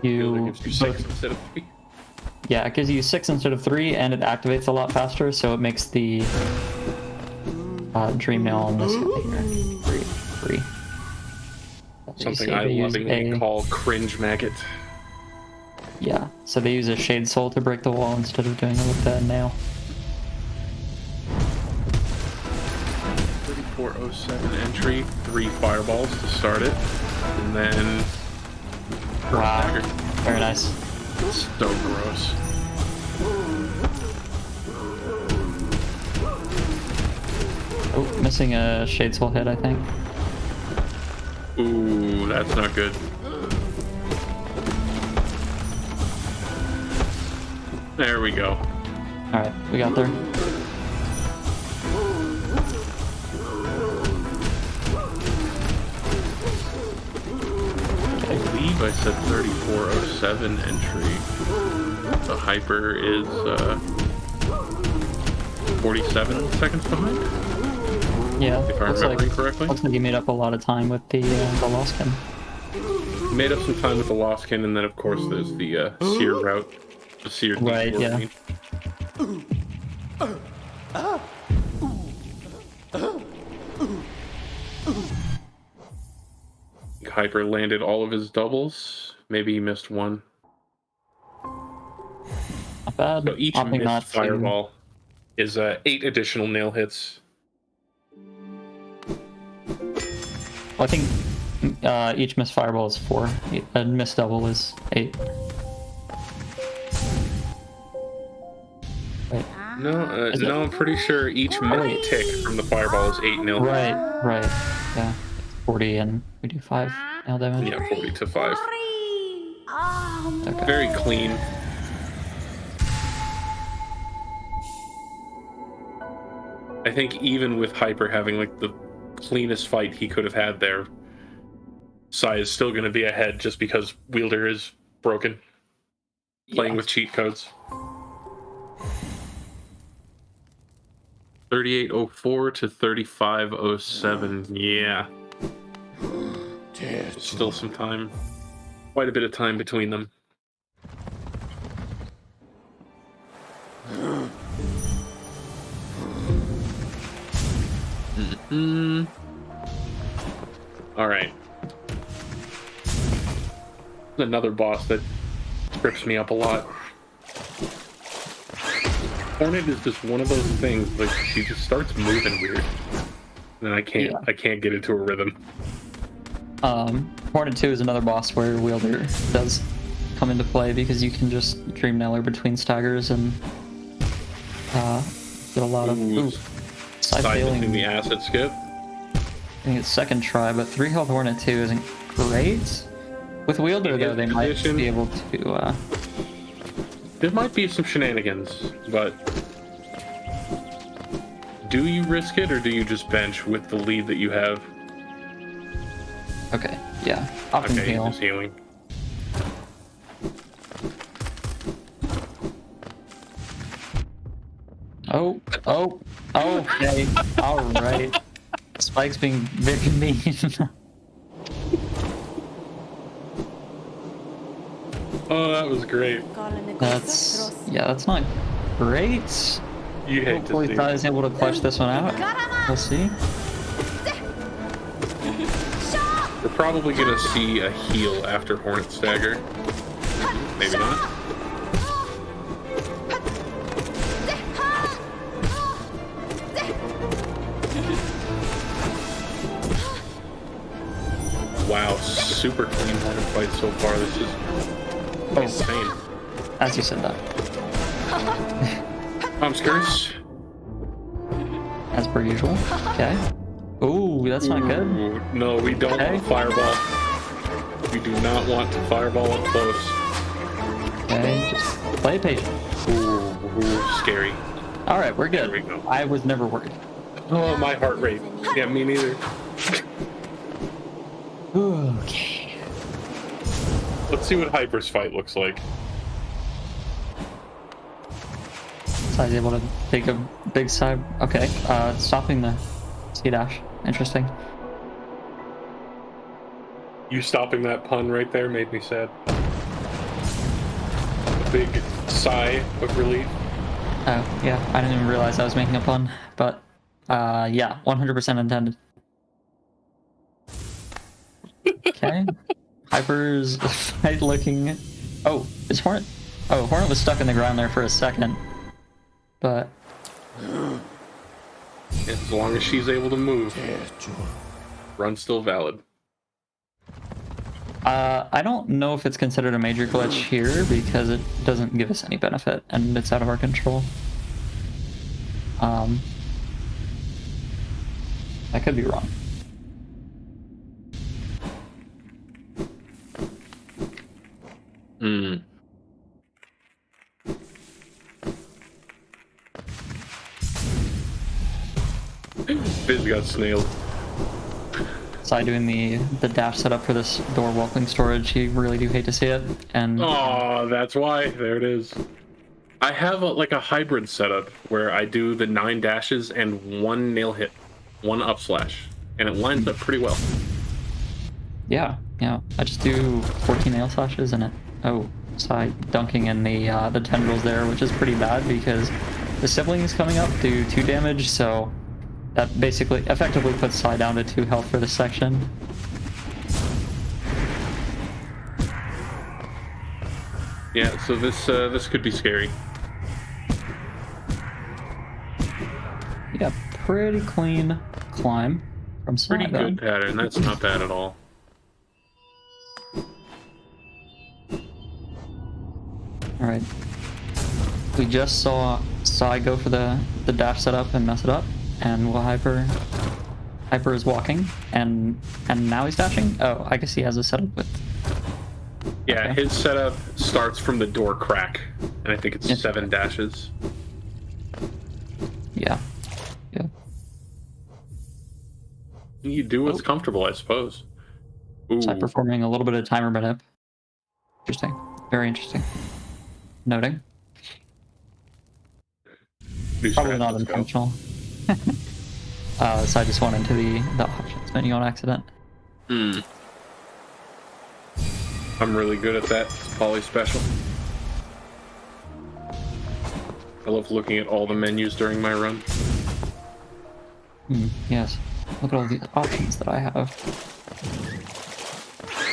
Wielder gives you 6 instead of 3. Yeah, it gives you 6 instead of 3, and it activates a lot faster, so it makes the Dream Nail on this here 3. Something I lovingly call Cringe Maggot. Yeah, so they use a Shade Soul to break the wall instead of doing it with the nail. 3407 entry, 3 fireballs to start it, and then... Wow, dagger. very nice. It's so gross. Oh, missing a Shade Soul hit, I think. Ooh, that's not good. There we go. Alright, we got there. I believe I said 3407 entry. The Hyper is 47 seconds behind, Yeah, if I'm looks remembering like, correctly. looks like you made up a lot of time with the Loskin. Made up some time with the Lostkin, and then of course there's the Seer route. The Seer Right, detour, yeah. I mean. Hyper landed all of his doubles. Maybe he missed one. Not bad. So each Opting missed not to- fireball is 8 additional nail hits. Well, I think each missed fireball is 4. A missed double is 8. Wait. No, Is it? no, I'm pretty sure each missed tick from the fireball is 8 nail hits. Right. Yeah. 40 and we do 5 nail damage. Yeah, 40 to 5. Okay. Very clean. I think even with Hyper having like the cleanest fight he could have had there, Psy is still going to be ahead just because Wielder is broken, playing Yeah. with cheat codes. 3804 to 3507. Yeah. Still some time. Quite a bit of time between them. All right. Another boss that trips me up a lot. Hornet is just one of those things, like she just starts moving weird, and I can't get into a rhythm. Hornet 2 is another boss where Wielder does come into play because you can just Dream Nailer between staggers and get a lot of side Silencing failing. the acid skip. I think it's second try, but 3 health Hornet 2 isn't great. With Wielder though, they might Position. be able to There might be some shenanigans, but do you risk it or do you just bench with the lead that you have? okay, yeah. Up and Okay, heal. just healing. Oh, okay. Alright. Spike's being very mean. Oh, that was great. That's not great. You hate Hopefully to see. Thai's able to clutch this one out. We'll see. We're probably gonna see a heal after Hornet Stagger. Maybe not. Wow, super clean Hornet fight so far. This is insane. As you said that. Mom's curse. As per usual. Okay. Ooh, that's not good. Ooh, no, we don't Okay. want fireball. We do not want to fireball up close. Okay, just play patient. Ooh, scary. Alright, we're good. There we go. I was never worried. Oh, my heart rate. Yeah, me neither. Okay. Let's see what Hyper's fight looks like. So I was able to take a big side. Okay, stopping the C dash. Interesting. You stopping that pun right there made me sad. A big sigh of relief. Oh, yeah, I didn't even realize I was making a pun, but yeah, 100% intended. Okay. Hyper's fight looking. Oh, is Hornet? Oh, Hornet was stuck in the ground there for a second. But As long as she's able to move, run's still valid. I don't know if it's considered a major glitch here because it doesn't give us any benefit and it's out of our control. I could be wrong. Fizz got snailed. Psy doing the dash setup for this door welcoming storage. You really do hate to see it. And Oh, that's why. There it is. I have like a hybrid setup where I do the 9 dashes and 1 nail hit, 1 up slash, and it lines up pretty well. yeah, I just do 14 nail slashes and it. Oh, Psy dunking in the tendrils there, which is pretty bad because the siblings coming up do 2 damage, so that basically effectively puts Psy down to 2 health for this section. Yeah, so this could be scary. Yeah, pretty clean climb from Psy. Pretty good pattern. That's not bad at all. All right. We just saw Psy go for the dash setup and mess it up, and will Hyper is walking, and now he's dashing. Oh, I guess he has a setup with. Yeah, Okay. his setup starts from the door crack, and I think it's Yep. 7 dashes. Yeah. You do what's comfortable, I suppose. Ooh, Psy performing a little bit of timer minute. Interesting. Very interesting. Noting. new Probably strat, not let's go. intentional. So I just went into the options menu on accident. I'm really good at that. It's poly special. I love looking at all the menus during my run. Yes. Look at all the options that I have.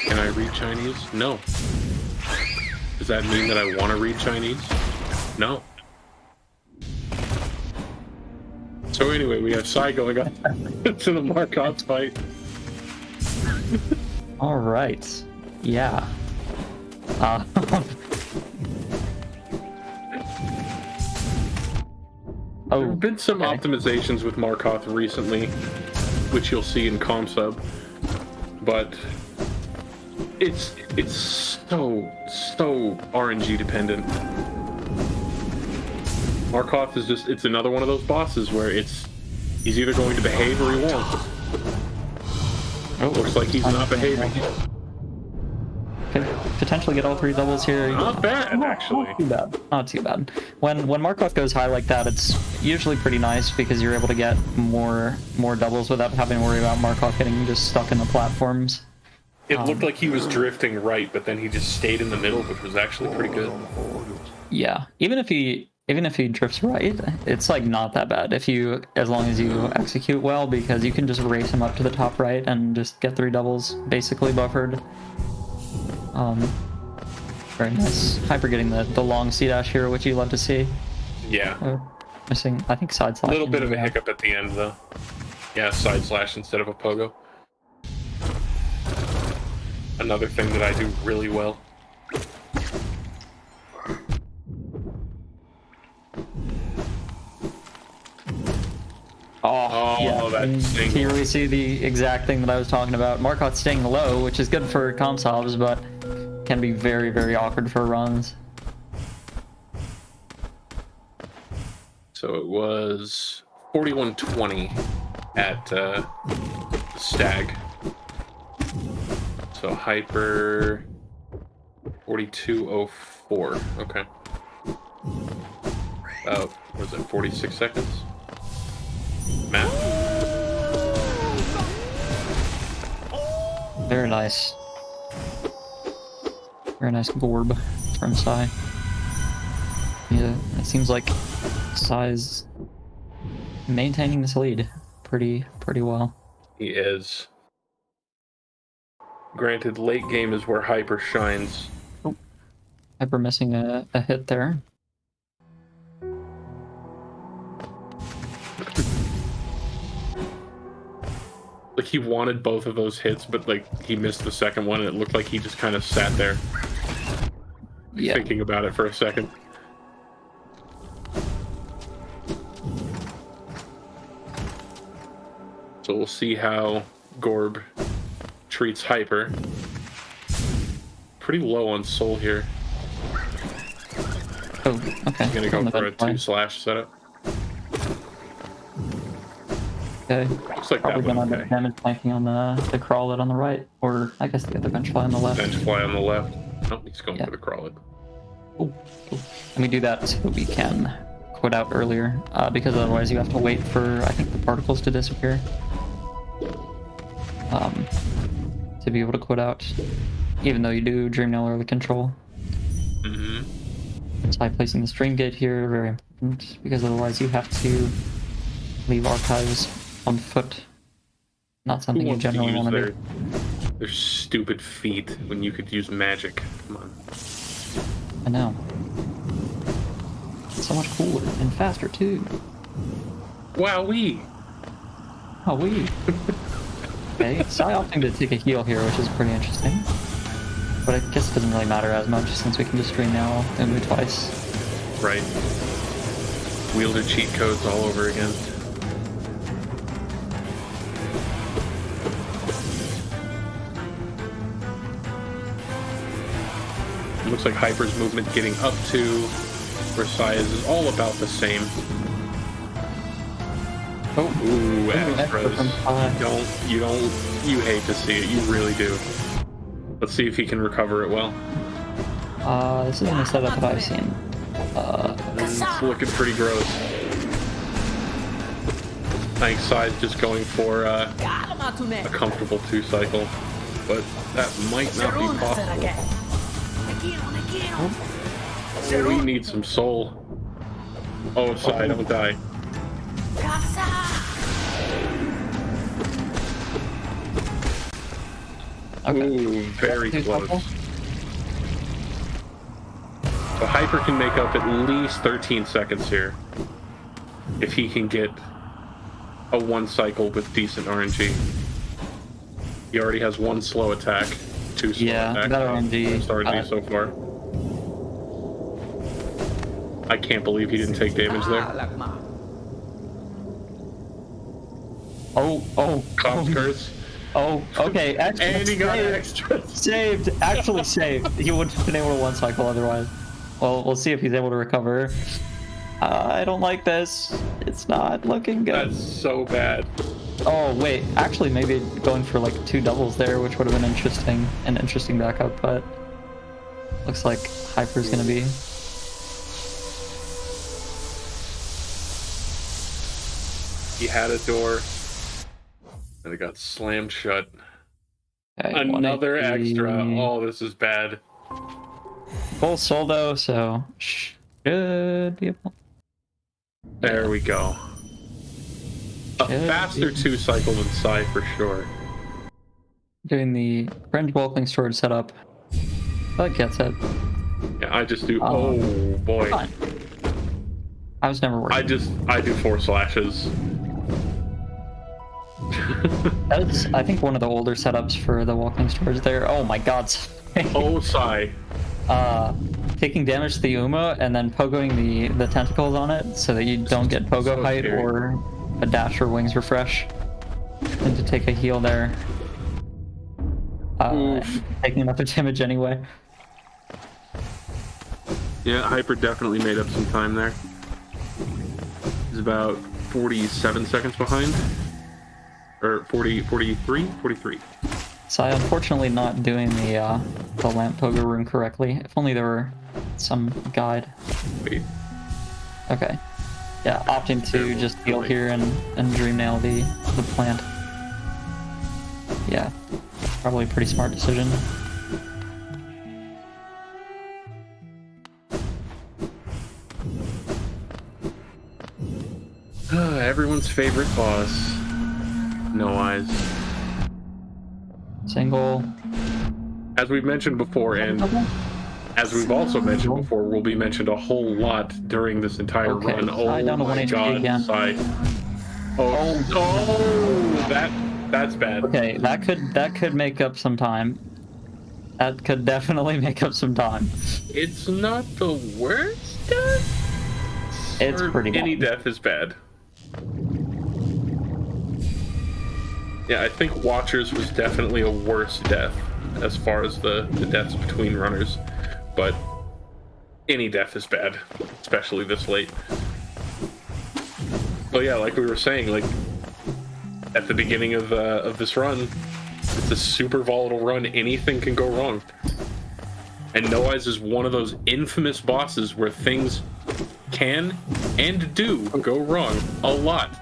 Can I read Chinese? No. Does that mean that I want to read Chinese? No. So anyway, we have Psy going up to the Markov fight. All right. Yeah. There Oh, have been some okay. optimizations with Markov recently, which you'll see in ComSub, but it's so RNG dependent. Markov is just, it's another one of those bosses where he's either going to behave or he won't. Oh, Looks like he's not behaving. Could potentially get all 3 doubles here. Not bad, actually. Not too bad. Not too bad. When Markov goes high like that, it's usually pretty nice because you're able to get more doubles without having to worry about Markov getting just stuck in the platforms. It looked like he was drifting right, but then he just stayed in the middle, which was actually pretty good. Yeah, even if he drifts right, it's like not that bad as long as you execute well, because you can just race him up to the top right and just get 3 doubles basically buffered. Very nice. Hyper getting the long C dash here, which you love to see. Yeah. Missing, I think, side A slash. little bit of a hiccup at the end, though. Yeah, side slash instead of a pogo. Another thing that I do really well. Oh, yeah. that And single. here we see the exact thing that I was talking about. Markov staying low, which is good for comsolves, but can be very, very awkward for runs. So it was 4120 at Stag. So Hyper 4204. Okay. About, was it 46 seconds? Matt? Very nice. Very nice Gorb from Psy. Yeah, it seems like Psy's maintaining this lead pretty well. He is. Granted, late game is where Hyper shines. Hyper missing a hit there. Like, he wanted both of those hits, but, like, he missed the second one, and it looked like he just kind of sat there Yeah. thinking about it for a second. So we'll see how Gorb treats Hyper. Pretty low on soul here. Oh, okay. Gonna go On the for a vent line. 2 slash setup. Okay. Looks like Probably that gonna one. end up Okay. damage flanking on the crawlet on the right, or I guess the other bench fly on the left. Bench fly on the left. Oh, he's going Yeah. for the crawlet. Cool. Let me do that so we can quit out earlier, because otherwise you have to wait for, I think, the particles to disappear to be able to quit out, even though you do Dream Nail early control. So by placing the stream gate here, very important, because otherwise you have to leave archives on foot. Not Who something you wants to generally use want to do. their stupid feet when you could use magic? Come on. I know. So much cooler and faster too. Wowee! Oh, we. Okay, so I opting to take a heal here, which is pretty interesting. But I guess it doesn't really matter as much since we can just stream now and move twice. Right. Wielder cheat codes all over again. It looks like Hyper's movement getting up to Versailles is all about the same. Oh, Ooh, extra from Astros. You hate to see it. You really do. Let's see if he can recover it well. this isn't a setup that I've seen. It's looking pretty gross. I think Sai's just going for a comfortable 2-cycle, but that might not be possible. We need some soul. Oh, Sai, don't die. Okay. Ooh, very Two close. cycle? So Hyper can make up at least 13 seconds here. If he can get a 1-cycle with decent RNG. He already has 1 slow attack, 2 slow attacks. That RNG. That's RNG so far. I can't believe he didn't take damage there. Cops curse. Oh, okay. Actually, And he got saved. extra. Saved. Actually saved. He wouldn't have been able to 1-cycle otherwise. Well, we'll see if he's able to recover. I don't like this. It's not looking good. That's so bad. Oh, wait. Actually, maybe going for like 2 doubles there, which would have been interesting. An interesting backup, but looks like Hyper's gonna be. He had a door, and it got slammed shut. Okay, Another 180. extra. Oh, this is bad. Full soldo, so should be able. There we go. A faster 2-cycle than Sai for sure. Doing the fringe bulking storage setup. That gets it. Yeah, I just do. Oh boy. Fine. I was never worried. I do 4 slashes. That's, I think, one of the older setups for the walking storage there. Oh my god. Oh, Sai. Taking damage to the Uma and then pogoing the tentacles on it so that you don't get pogo so height scary. or a dash or wings refresh. And to take a heal there. Taking another damage anyway. Yeah, Hyper definitely made up some time there. He's about 47 seconds behind. Or 43? So I unfortunately not doing the lamp pogo room correctly. If only there were some guide. Wait. Okay. Yeah, opting to just heal here and dream nail the plant. Yeah, probably a pretty smart decision. Everyone's favorite boss. No eyes. Single. As we've mentioned before, and as we've also mentioned before, will be mentioned a whole lot during this entire Okay, run. Sai down to my 1 HP god, again. Sai. That's bad. Okay, that could make up some time. That could definitely make up some time. It's not the worst death. It's pretty bad. Any death is bad. Yeah, I think Watchers was definitely a worse death as far as the deaths between runners, but any death is bad, especially this late. But yeah, like we were saying, like at the beginning of this run. It's a super volatile run. Anything can go wrong. And No Eyes is one of those infamous bosses where things can and do go wrong a lot.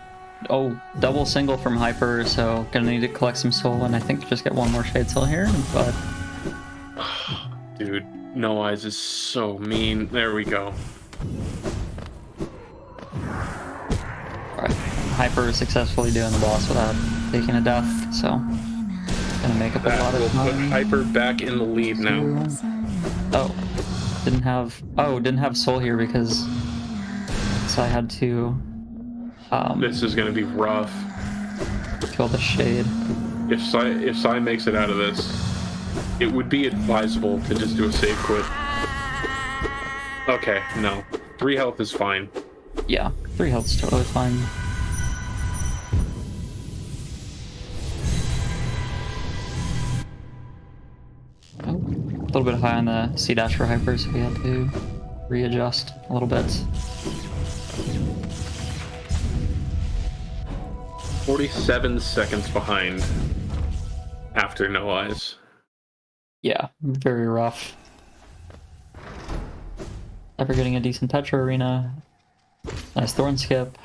Oh, double single from Hy9er, so gonna need to collect some soul and I think just get one more Shade Soul here, but... Dude, No Eyes is so mean. There we go. Alright, Hy9er is successfully doing the boss without taking a death, so... Gonna make up a lot That of will put time. Hy9er back in the lead now. Oh, didn't have soul here because... So I had to... This is gonna be rough. kill the Shade. If Psy makes it out of this, it would be advisable to just do a save quit. Okay, no. 3 health is fine. Yeah, 3 health's totally fine. Oh, a little bit high on the C dash for Hy9er, so we had to readjust a little bit. 47 seconds behind after No Eyes. Yeah, very rough. Ever getting a decent Petra Arena. Nice Thorn Skip.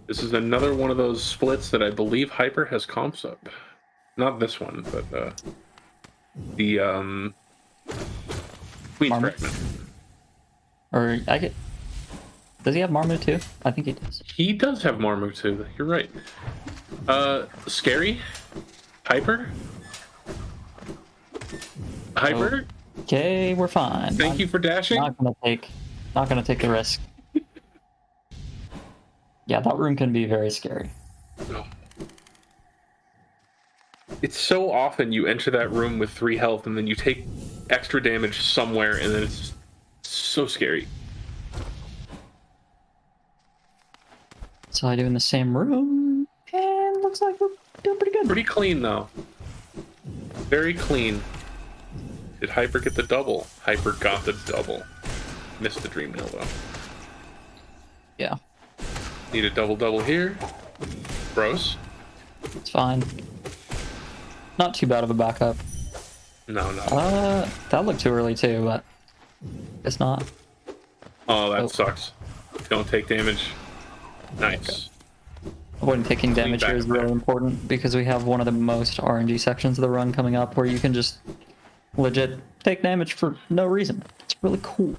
This is another one of those splits that I believe Hy9er has comps up. Not this one, but the Queen's Marmot? Fragment. Or I get... Does he have Marmu too? I think he does. He does have Marmu too. You're right. Scary? Hy9er? Hy9er? Okay, we're fine. Thank you for dashing. Not gonna take the risk. Yeah, that room can be very scary. Oh. It's so often you enter that room with 3 health and then you take extra damage somewhere and then it's so scary. So I do in the same room, and looks like we're doing pretty good. Pretty clean though. Very clean. Did Hy9er get the double? Hy9er got the double. Missed the dream nail though. Yeah, Need a double here. Gross. it's fine. Not too bad of a backup. No. That looked too early too, but it's not. Oh, that Oh. sucks. Don't take damage. Nice. Avoiding taking damage here is really important because we have one of the most RNG sections of the run coming up where you can just legit take damage for no reason. It's really cool.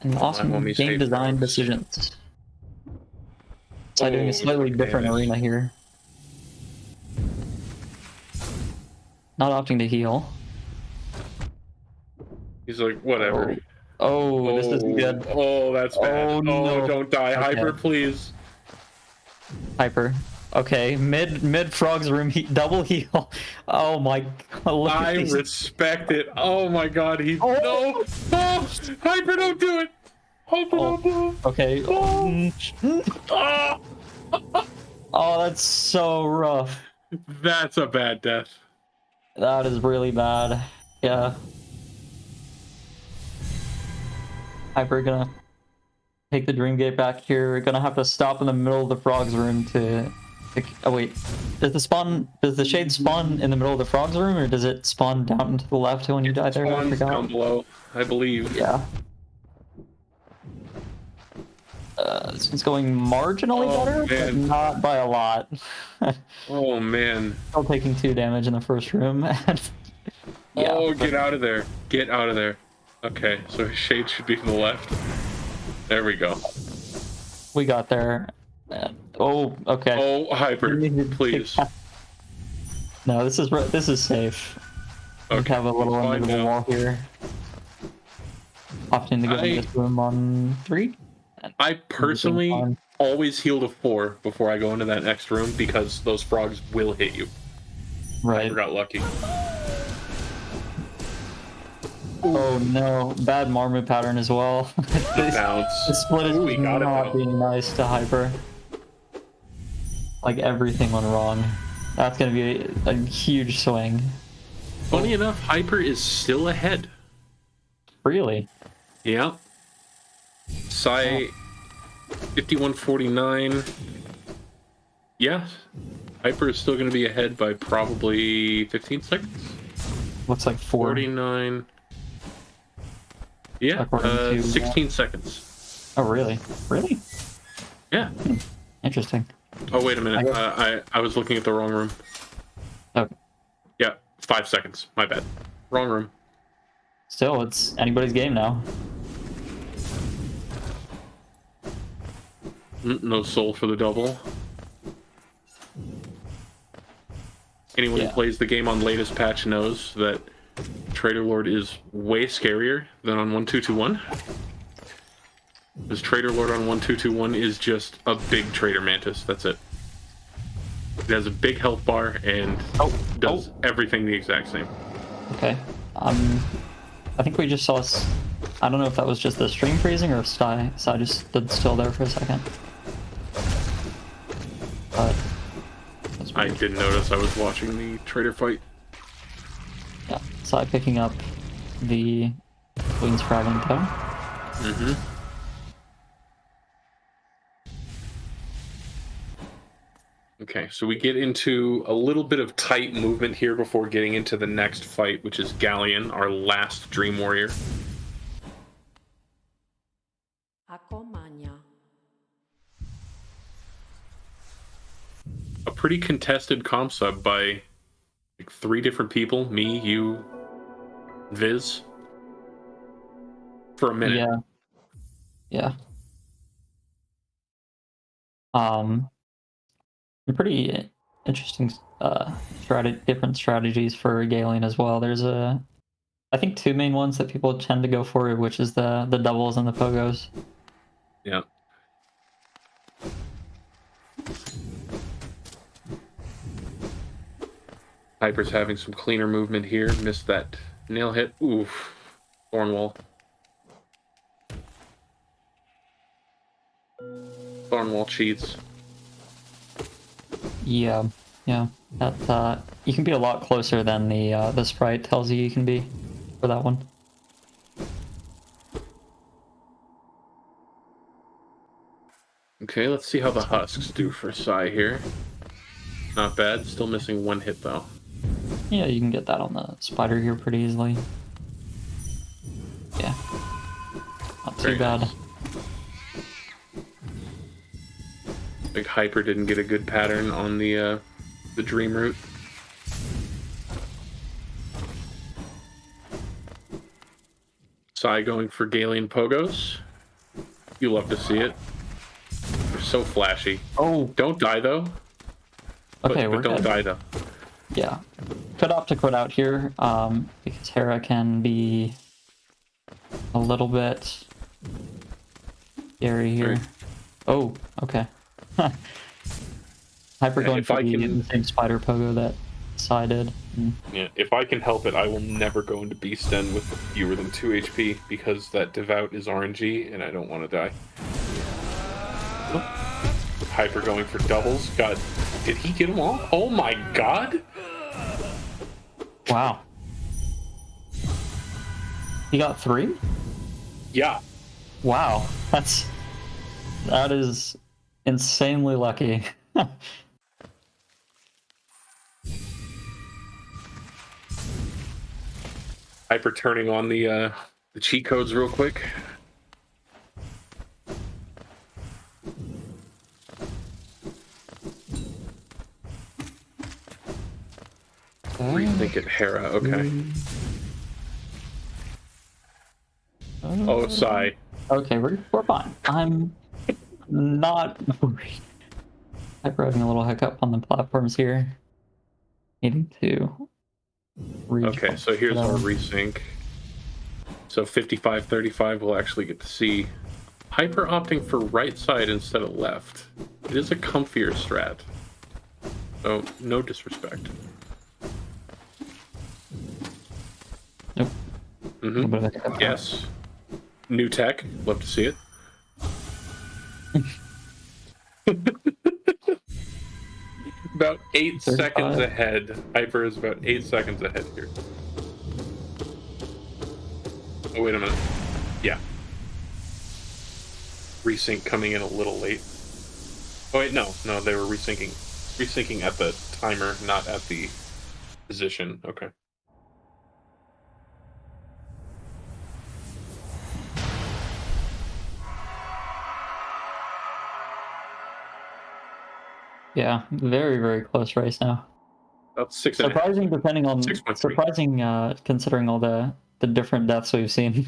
And awesome homies game hate design frogs. decisions. So I'm doing a Oh, slightly different damage. arena here. Not opting to heal. He's like, whatever. Oh, this isn't good. Oh, that's bad. Oh, Oh, no. don't die. Okay. Hy9er, please. Hy9er. Okay, mid frog's room double heal. Oh my god. Look at I these. respect it. Oh my god, he... Oh. No! Oh! Hy9er, don't do it! Hy9er, don't do it! Okay. Oh! Oh, that's so rough. That's a bad death. That is really bad. Yeah. Hy9er gonna take the Dream Gate back here. We're gonna have to stop in the middle of the frog's room to... Oh wait, does the shade spawn in the middle of the frog's room, or does it spawn down to the left when you die there? I Spawns forgot. down below, I believe. Yeah. This one's going marginally Oh, better, but man. not by a lot. Oh man. Still taking 2 damage in the first room. And yeah, Oh, get out of there. Get out of there. Okay, so his shade should be to the left. There we go. we got there. Oh, okay. Oh, Hy9er, please. No, this is safe. We Okay, have a little fine under the now. wall here. Opting to go in this room on 3. I personally Fine. always heal to 4 before I go into that next room because those frogs will hit you. Right. I got lucky. Oh no, bad Marmu pattern as well. The Bounce. split is Ooh, we got it, not though. being nice to Hy9er. Like everything went wrong. That's gonna be a huge swing. Funny enough, Hy9er is still ahead. Really? Yeah. Psy 5149. Yeah. Hyper is still going to be ahead by probably 15 seconds. Looks like 49. Yeah, According to 16 seconds. Oh, really? Really? Yeah. Interesting. Oh, wait a minute. I was looking at the wrong room. Okay. Yeah, 5 seconds. My bad. Wrong room. Still, it's anybody's game now. No soul for the double. Anyone who plays the game on latest patch knows that Trader Lord is way scarier than on 1221. Because Trader Lord on 1221 is just a big Trader Mantis. That's it. It has a big health bar and does everything the exact same. Okay. I think we just saw. I don't know if that was just the stream freezing or if Sai just stood still there for a second. But I didn't notice. I was watching the Trader fight. yeah, Sai picking up the Queen's Fragment though. Mm-hmm. Okay, so we get into a little bit of tight movement here before getting into the next fight, which is Galleon, our last Dream Warrior. A pretty contested comp sub by like 3 different people, me, you, Viz, for a minute. Yeah. Pretty interesting different strategies for Galleon as well. There's I think 2 main ones that people tend to go for, which is the doubles and the pogos. Yeah. Hyper's having some cleaner movement here. Missed that nail hit. Oof. Thornwall. Thornwall cheats. Yeah. That you can be a lot closer than the sprite tells you can be for that one. Okay, let's see how the husks do for Sai here. Not bad. Still missing 1 hit though. Yeah, you can get that on the spider here pretty easily. Yeah. Not too bad. Nice. Like Hyper didn't get a good pattern on the dream route. Sai going for Galleon Pogos. You love to see it. They're so flashy. Oh, don't die though. Okay, but don't die though. Yeah, could opt to quit out here because Hera can be a little bit scary here. Right. Oh, okay. Hyper going for the same spider pogo that Sai did. Yeah, if I can help it, I will never go into Beast Den with fewer than 2 HP because that Devout is RNG and I don't want to die. Hyper going for doubles. God, did he get them all? Oh my god! Wow. He got 3? Yeah. Wow, that is insanely lucky. Hyper turning on the cheat codes real quick. Rethink it, Hera. Okay. Oh, Sai. Okay, we're fine. I'm not worried. Hyper having a little hiccup on the platforms here. Needing to okay, so here's our resync. So 55-35 we'll actually get to see Hyper opting for right side instead of left. It is a comfier strat. So no disrespect. Nope. Mm-hmm. Yes. New tech. Love to see it. About 8 seconds ahead. Hyper is about 8 seconds ahead here. Oh, wait a minute. Yeah. Resync coming in a little late. Oh, wait, no. No, they were resyncing Resyncing at the timer, not at the position. Okay. Yeah, very, very close race now. About 6.5. Surprising, depending on 6.3. surprising, considering all the different deaths we've seen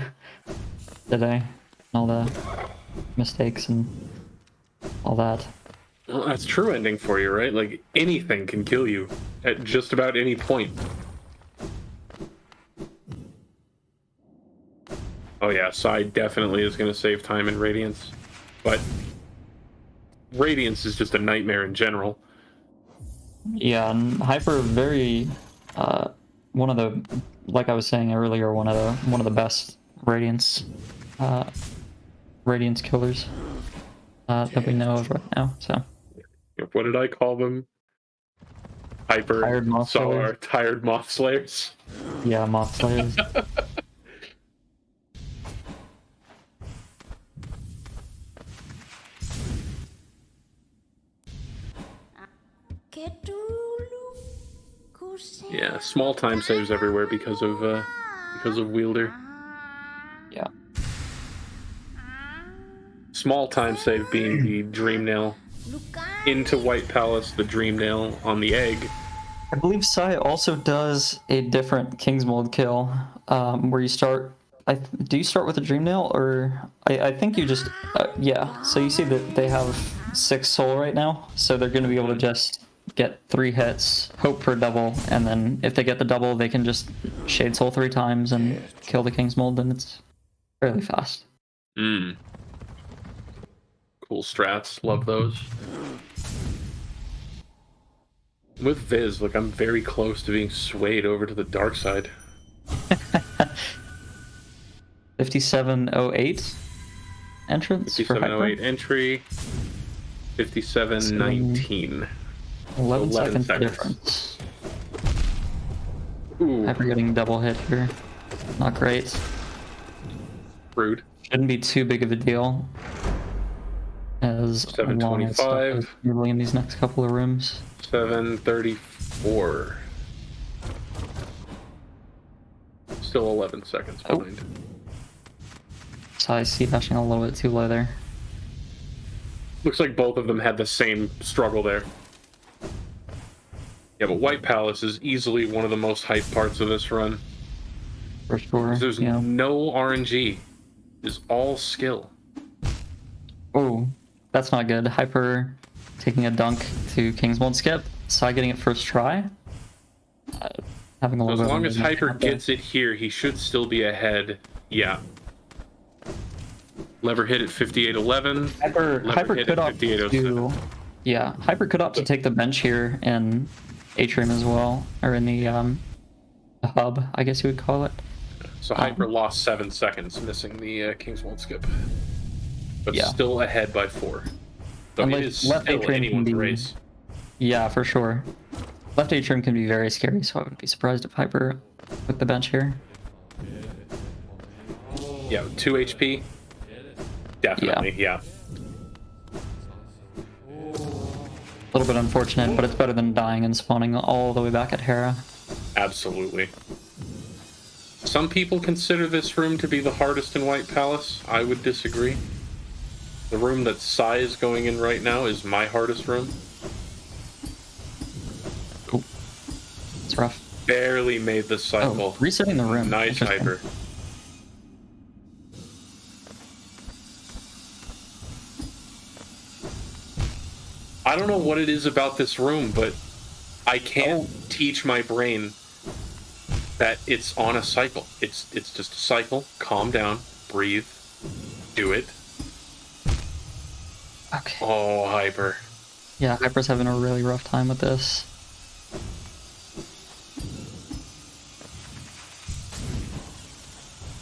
today, and all the mistakes and all that. Well, that's true ending for you, right? Like, anything can kill you at just about any point. Oh yeah, Psy definitely is going to save time in Radiance. But Radiance is just a nightmare in general. Yeah, and Hyper very one of the, like I was saying earlier, one of the best Radiance killers that we know of right now. So What did I call them? Hyper Tired Moth Slayers. Tired Moth Slayers. Yeah, Moth Slayers. Yeah, small time saves everywhere because of Wielder. Yeah. Small time save being the Dream Nail into White Palace, the Dream Nail on the egg. I believe Psy also does a different King's Mold kill, where you start. Do you start with a Dream Nail, or I think you just yeah. So you see that they have 6 soul right now, so they're going to be able to just get 3 hits, hope for a double, and then if they get the double, they can just Shade Soul 3 times and kill the King's Mold, and it's fairly fast. Cool strats, love those. With Viz, look, I'm very close to being swayed over to the dark side. 5708 entrance. 5708 entry. 5719. 11 seconds difference. Ooh, Hyper getting double hit here. Not great. rude. Shouldn't be too big of a deal, as 725. Usually in these next couple of rooms. 734. Still 11 seconds behind. So I see dashing a little bit too low there. Looks like both of them had the same struggle there. Yeah, but White Palace is easily one of the most hyped parts of this run. For sure. There's no RNG. It's all skill. Oh, that's not good. Hyper taking a dunk to King's Mold skip. Psy getting it first try. Having a So little as bit long of as Hyper gets it here, he should still be ahead. Yeah. Lever hit at 5811. Hyper hit could at opt 5807. to, yeah, Hyper could opt to take the bench here in Atrium as well, or in the hub, I guess you would call it. So Hyper lost 7 seconds, missing the King's Mold skip. But Yeah. still ahead by 4. So And it like, is left still atrium can anyone's be- race. Yeah, for sure. Left atrium can be very scary, so I wouldn't be surprised if Hyper took the bench here. Yeah, 2 HP. Definitely, yeah. A little bit unfortunate, but it's better than dying and spawning all the way back at Hera. Absolutely. Some people consider this room to be the hardest in White Palace. I would disagree. The room that Psy is going in right now is my hardest room. Ooh. It's rough. Barely made the cycle. Oh, resetting the room. Nice Interesting. Hyper. I don't know what it is about this room, but I can't teach my brain that it's on a cycle. It's just a cycle. Calm down, breathe, do it. Okay. Oh, Hyper. Yeah, Hyper's having a really rough time with this.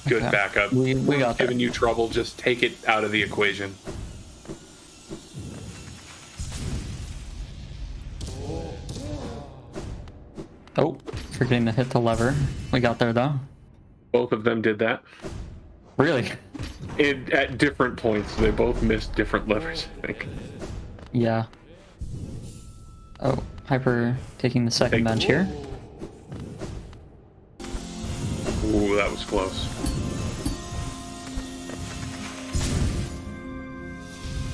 Good Okay. backup. We got that. Giving you trouble, just take it out of the equation. Oh, forgetting to hit the lever. We got there though. Both of them did that. Really? At different points. They both missed different levers, I think. Yeah. Oh, Hyper taking the second bench here. Ooh, that was close.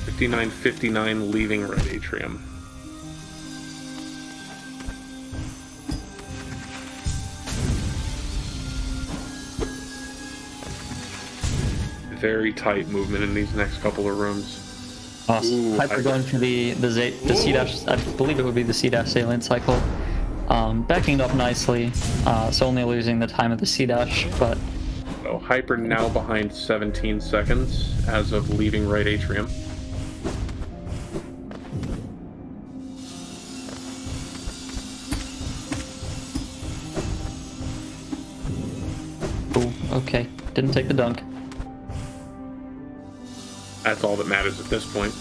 59-59 leaving right atrium. Very tight movement in these next couple of rooms. Awesome. Ooh, Hyper going for the C-dash, I believe it would be the C-dash salient cycle. Backing it up nicely, so only losing the time of the C-dash, but... So Hyper now behind 17 seconds as of leaving right atrium. Ooh, okay. Didn't take the dunk. That's all that matters at this point.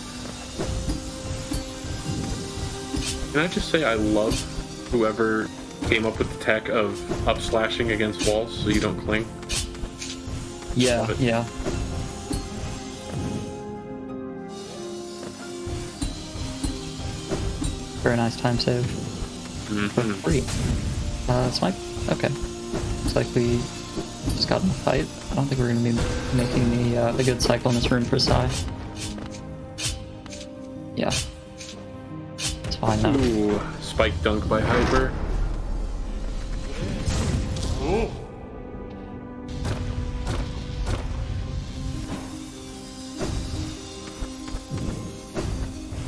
Can I just say I love whoever came up with the tech of up-slashing against walls so you don't cling? Yeah, yeah. Very nice time save. Mm-hmm. Free. Smite? Okay. Looks like we just got in a fight. I don't think we're going to be making the good cycle in this room for Psy. Yeah. It's fine now. Ooh, spike dunk by Hyper. Ooh.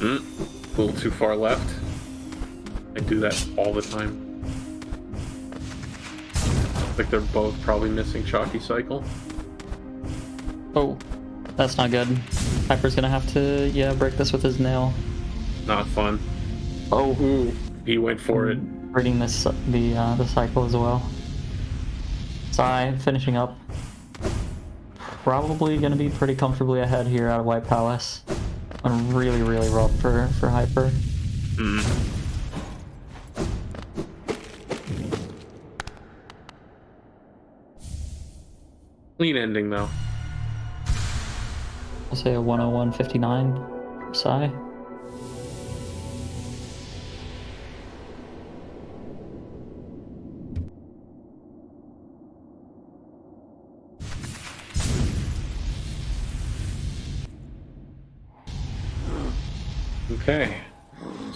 A little too far left. I do that all the time. Like they're both probably missing Chalky Cycle. Oh, that's not good. Hyper's gonna have to, yeah, break this with his nail. Not fun. Oh, He went for it. reading this the cycle as well. Psy finishing up. Probably gonna be pretty comfortably ahead here out of White Palace. And really, really rough for Hyper. Clean ending though. I'll say a 101.59 for Psy. Okay.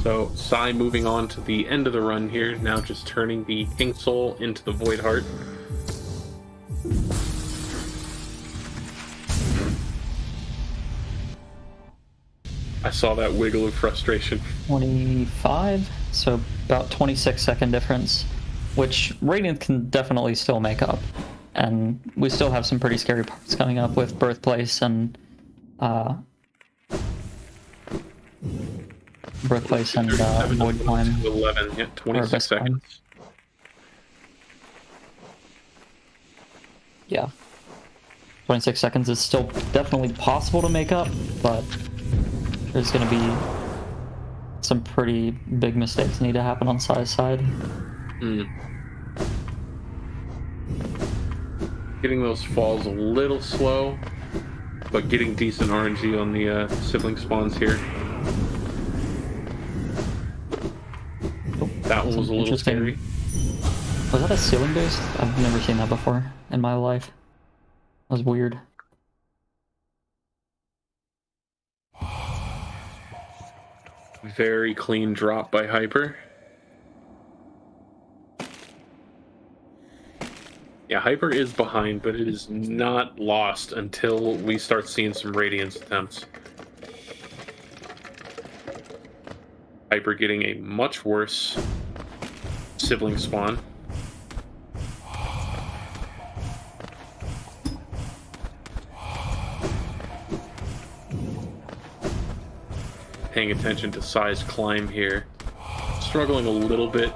So Psy moving on to the end of the run here, now just turning the King Soul into the Void Heart. I saw that wiggle of frustration. 25, so about 26-second difference, which Radiant can definitely still make up. And we still have some pretty scary parts coming up with Birthplace and Void Climb. 11, yeah, 26 seconds. Yeah. 26 seconds is still definitely possible to make up, but there's going to be some pretty big mistakes need to happen on Psy's side. Getting those falls a little slow, but getting decent RNG on the sibling spawns here. That one was a little scary. Was that a ceiling boost? I've never seen that before in my life. That was weird. Very clean drop by Hyper. Yeah, Hyper is behind, but it is not lost until we start seeing some Radiance attempts. Hyper getting a much worse sibling spawn. Paying attention to Psy's climb here. Struggling a little bit.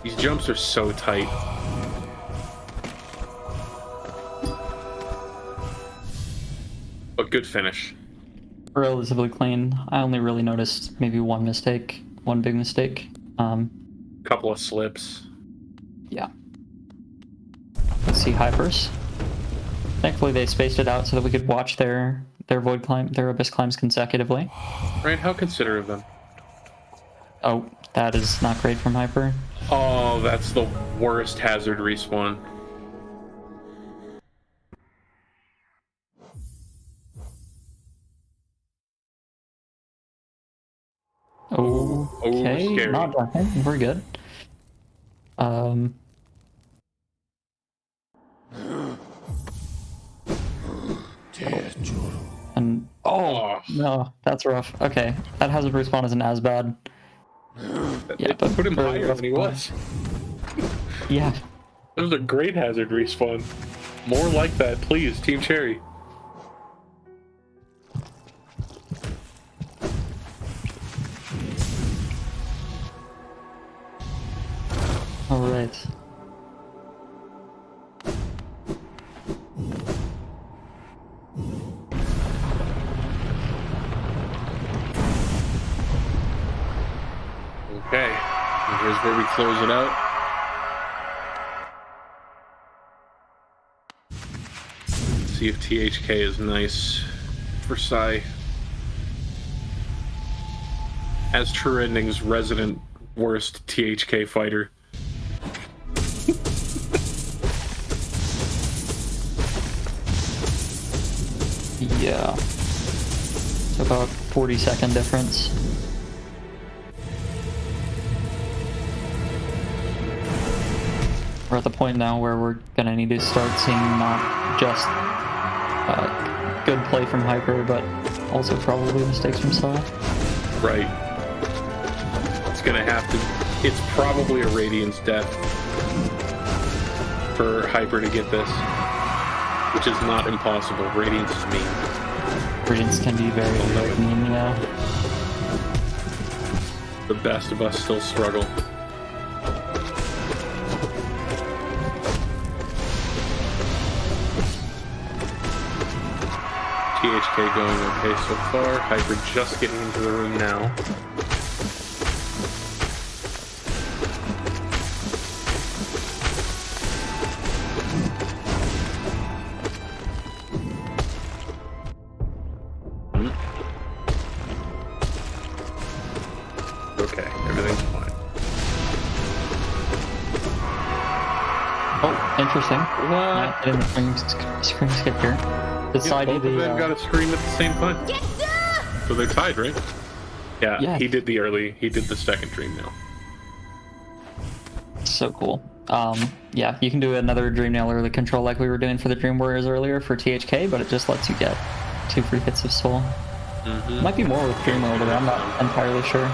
These jumps are so tight. But good finish. Relatively clean. I only really noticed maybe one big mistake. Couple of slips. Yeah. Let's see Hypers. Thankfully they spaced it out so that we could watch their Abyss climbs consecutively. Right, how considerate of them. Oh, that is not great from Hyper. Oh, that's the worst hazard respawn. Okay, scary. not dying. We're good. And Oh. no, that's rough. Okay, that hazard respawn isn't as bad. Yeah, It put him very higher rough than he spawn. was. Yeah. That was a great hazard respawn. More like that, please, Team Cherry. All right. Okay, and here's where we close it out. See if THK is nice for Psy. As True Ending's resident worst THK fighter. Yeah. It's about 40-second difference. We're at the point now where we're gonna need to start seeing not just good play from Hyper, but also probably mistakes from Psy. Right. It's gonna have to... It's probably a Radiant's death for Hyper to get this. Which is not impossible. Radiance is mean. Radiance can be very, very mean, yeah. The best of us still struggle. THK going okay so far. Hyper just getting into the room now. Okay, everything's fine. Oh, interesting. What? I didn't screen skip here. Decided Both of them got a scream at the same time. So they're tied, right? Yeah, Yeah. he did the second dream now. So cool. Yeah, you can do another Dream Nail early control like we were doing for the Dream Warriors earlier for THK, but it just lets you get 2 free hits of soul. Mm-hmm. Might be more with Dream Wielder, I'm not entirely sure.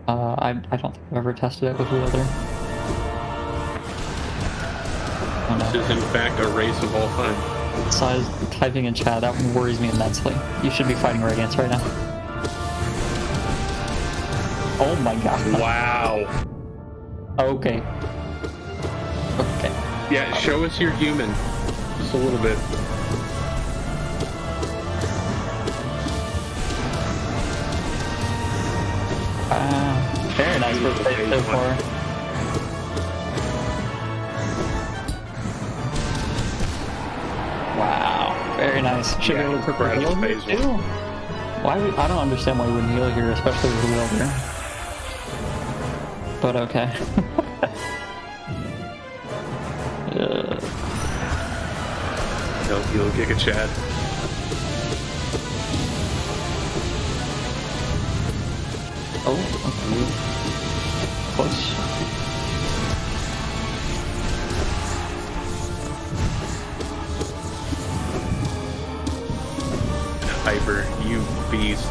I don't think I've ever tested it with Wielder. Oh, no. This is in fact a race of all time. Size typing in chat, that worries me immensely. You should be fighting Radiance right now. Oh my god. Wow. Okay. Okay. Yeah, show us your human. Just a little bit. Very nice birthday so far. Wow, very nice. Should Yeah, be able to put incredible heal here phase too. Why would, I don't understand why you wouldn't heal here, especially with Wielder. But okay. He'll Giga Chad. Oh, okay. Close. Hyper, you beast.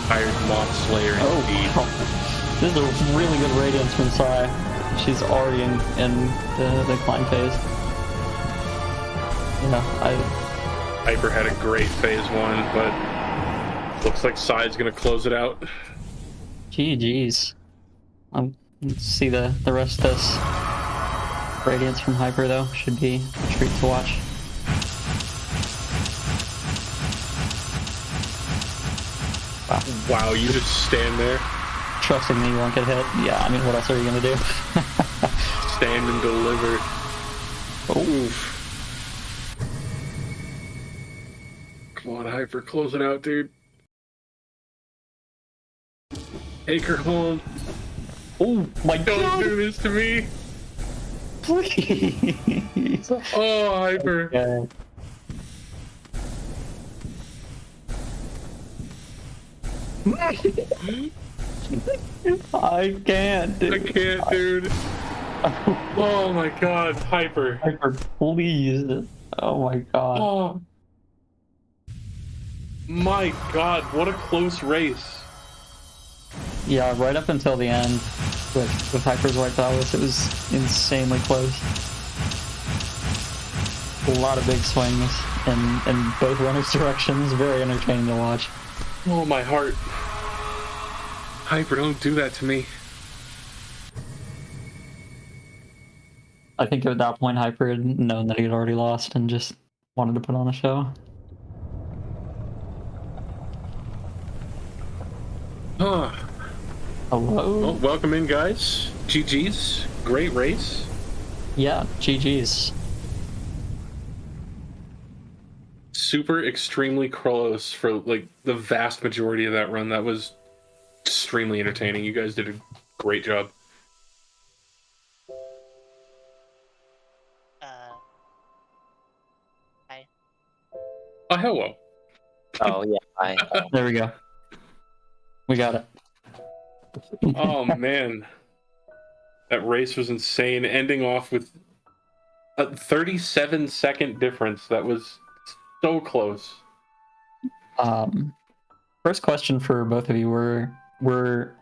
Hired Moth Slayer indeed. Oh, this is a really good Radiance from Psy. She's already in the climb phase. Yeah, Hyper had a great phase 1, but looks like Psy's gonna close it out. GG's. Let's see the rest of this. Radiance from Hyper though should be a treat to watch. Wow, you just stand there, Trusting me you won't get hit. Yeah, I mean, what else are you gonna do? stand and deliver. Oh. Oof. Come on, Hyper, close it out, dude. Take her home. Oh my Don't god! do this to me. Please. Oh, Hyper. Okay. I can't, dude. I can't, dude. Oh my god, Hyper. Hyper, please. Oh my god. Oh. My god, what a close race. Yeah, right up until the end with Hyper's White Palace, it was insanely close. A lot of big swings in both runners' directions. Very entertaining to watch. Oh, my heart. Hyper, don't do that to me. I think at that point, Hyper had known that he had already lost and just wanted to put on a show. Huh. Hello? Well, welcome in, guys. GG's. Great race. Yeah, GG's. Super extremely close for like the vast majority of that run. That was extremely entertaining. You guys did a great job. Hi. Oh, hello. Oh yeah, There we go. We got it. Oh man, that race was insane. Ending off with a 37-second difference. That was so close. First question for both of you: were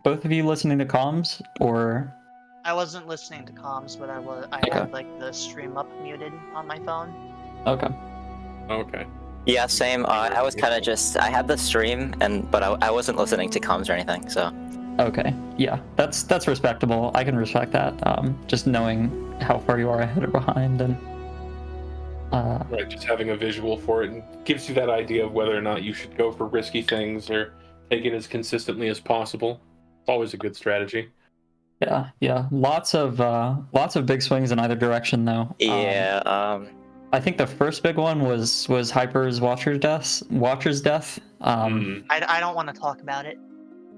both of you listening to comms, or? I wasn't listening to comms, but I Okay. had like the stream up muted on my phone. Okay. Okay. yeah, same. I was kind of just I had the stream, but I wasn't listening to comms or anything. So Okay. Yeah, that's respectable. I can respect that. Just knowing how far you are ahead or behind, and Right, just having a visual for it and gives you that idea of whether or not you should go for risky things or take it as consistently as possible. It's always a good strategy. yeah, lots of big swings in either direction, though. yeah, I think the first big one was Hyper's Watcher's death. I don't want to talk about it.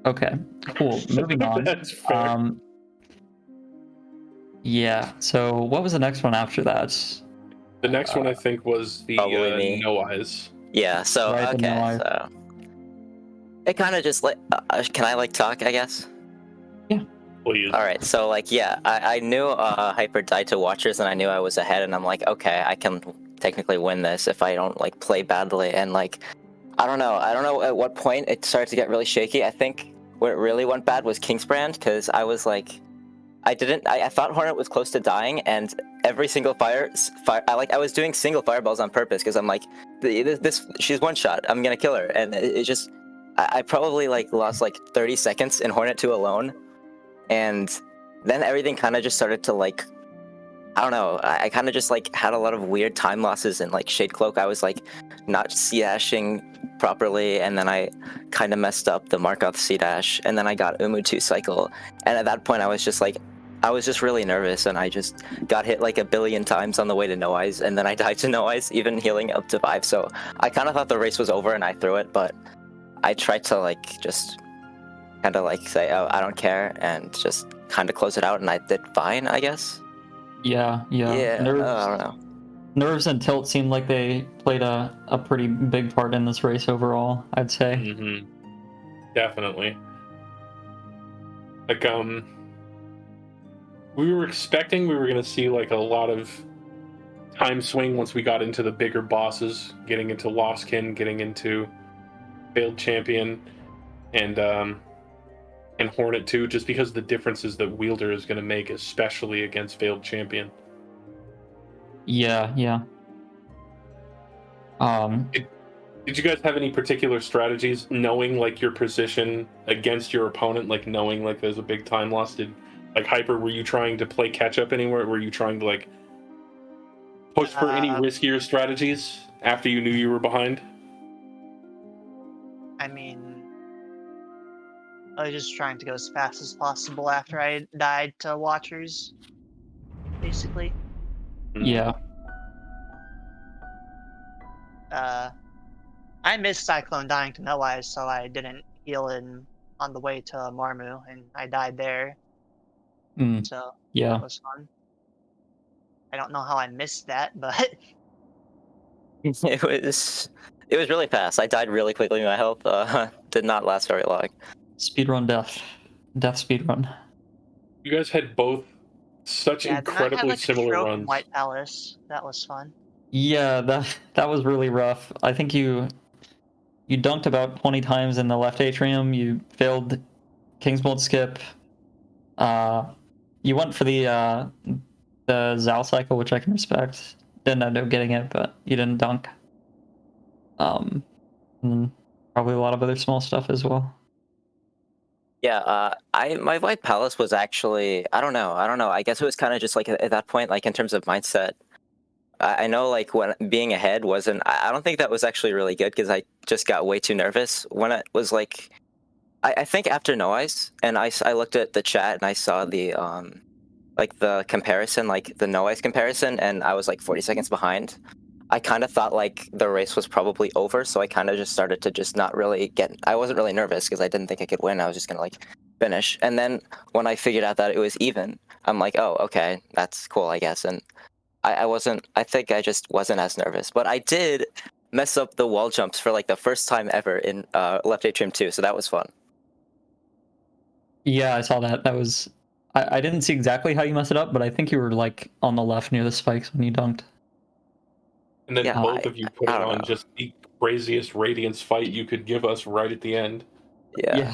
Okay, cool. Moving on. That's fair. Yeah. So what was the next one after that? The next one I think was the probably me. No Eyes. yeah. So Right, the okay, no eye. so it kind of just like can I like talk? I guess. Please. All right. So like yeah, I knew Hyper died to Watchers, and I knew I was ahead, and I'm like, okay, I can technically win this if I don't like play badly, and like I don't know at what point it started to get really shaky. I think where it really went bad was Kingsbrand, because I was like, I thought Hornet was close to dying, and every single fire I was doing single fireballs on purpose, because I'm like, she's one shot, I'm gonna kill her, and it just I probably like lost like 30 seconds in Hornet 2 alone, and then everything kind of just started to like, I don't know, I kind of just like had a lot of weird time losses in like Shade Cloak. I was like not C-dashing properly, and then I kind of messed up the Markoth C-dash, and then I got Umu 2 cycle, and at that point I was just really nervous, and I just got hit like a billion times on the way to No Eyes, and then I died to No Eyes, even healing up to 5, so I kind of thought the race was over and I threw it, but I tried to like just kind of like say, oh, I don't care, and just kind of close it out, and I did fine, I guess. Yeah. I don't know. Nerves and tilt seemed like they played a pretty big part in this race overall, I'd say. Mm-hmm. Definitely. Like, we were expecting we were going to see like a lot of time swing once we got into the bigger bosses, getting into Lostkin, getting into Failed Champion, and Hornet 2, just because of the differences that Wielder is going to make, especially against Failed Champion. Yeah. Did you guys have any particular strategies, knowing like your position against your opponent, like knowing like there's a big time loss? Did like Hyper, were you trying to play catch up anywhere? Were you trying to like push for any riskier strategies after you knew you were behind? I mean, I was just trying to go as fast as possible after I died to Watchers, basically. Yeah. I missed PsyKlone dying to No Eyes, so I didn't heal in on the way to Marmu, and I died there. Mm, So yeah. that was fun. I don't know how I missed that, but It was really fast. I died really quickly. My health did not last very long. Speedrun death. Death speedrun. You guys had both such yeah, then I had incredibly like a similar stroke in runs. White Palace. That was fun. Yeah, that was really rough. I think you dunked about 20 times in the left atrium. You failed King's Bolt skip. You went for the Zal cycle, which I can respect. Didn't end up getting it, but you didn't dunk. And probably a lot of other small stuff as well. Yeah, my White Palace was actually I don't know. I guess it was kind of just like at that point, like in terms of mindset. I know like when being ahead wasn't. I don't think that was actually really good because I just got way too nervous when it was like. I think after No Ice, and I looked at the chat and I saw the like the comparison, like the No Ice comparison, and I was like 40 seconds behind. I kind of thought like the race was probably over, so I kind of just started to just not really get. I wasn't really nervous because I didn't think I could win. I was just gonna like finish, and then when I figured out that it was even, I'm like, oh, okay, that's cool, I guess. And I wasn't. I think I just wasn't as nervous, but I did mess up the wall jumps for like the first time ever in Left Atrium 2, so that was fun. Yeah, I saw that. That was. I didn't see exactly how you messed it up, but I think you were like on the left near the spikes when you dunked. And then Yeah, both of you put I it don't on know. just the craziest Radiance fight you could give us right at the end. Yeah.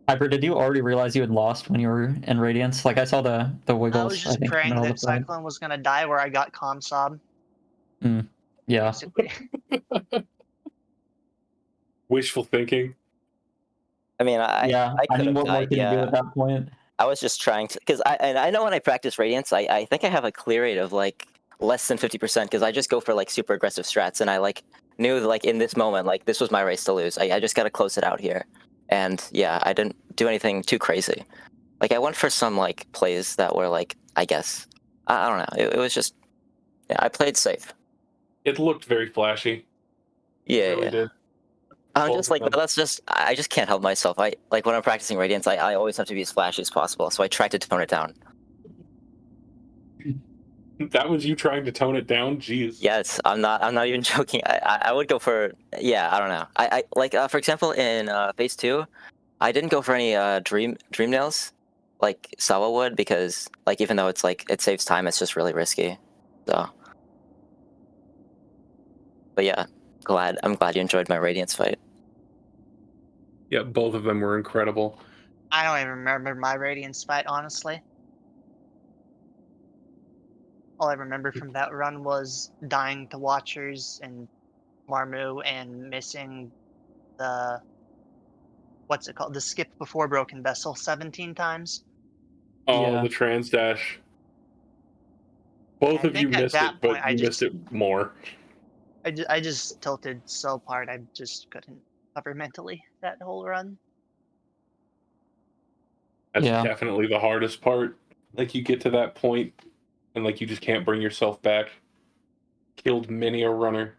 Hyper, did you already realize you had lost when you were in Radiance? Like I saw the I wiggles. was just think in the praying middle that of the fight. Cyclone was gonna die where I got Comsob, Yeah. basically. Wishful thinking. I mean, Yeah. I I could mean, have what more died. can you do Yeah. at that point? I was just trying to, because I know when I practice Radiance, I think I have a clear rate of like less than 50% because I just go for like super aggressive strats, and I like knew like in this moment like this was my race to lose. I just got to close it out here, and yeah, I didn't do anything too crazy. Like I went for some like plays that were like I guess I don't know. It was just yeah, I played safe. It looked very flashy. Yeah, It really yeah. did. I'm Both just of like them. that's just I just can't help myself. I like when I'm practicing Radiance, I always have to be as flashy as possible, so I try to tone it down. That was you trying to tone it down? Jeez. Yes, I'm not even joking. I would go for yeah. I don't know. I like for example in phase 2, I didn't go for any dream nails like Sawa would because like even though it's like it saves time, it's just really risky. So, but yeah, I'm glad you enjoyed my Radiance fight. Yeah, both of them were incredible. I don't even remember my Radiance fight, honestly. All I remember from that run was dying to Watchers and Marmu and missing the what's it called? The skip before Broken Vessel 17 times. Oh, Yeah. the trans dash. Yeah, Both I of you think at missed that it, point but you missed it more. I just tilted so hard I just couldn't cover mentally that whole run. That's Yeah. definitely the hardest part. Like you get to that point and like you just can't bring yourself back. Killed many a runner.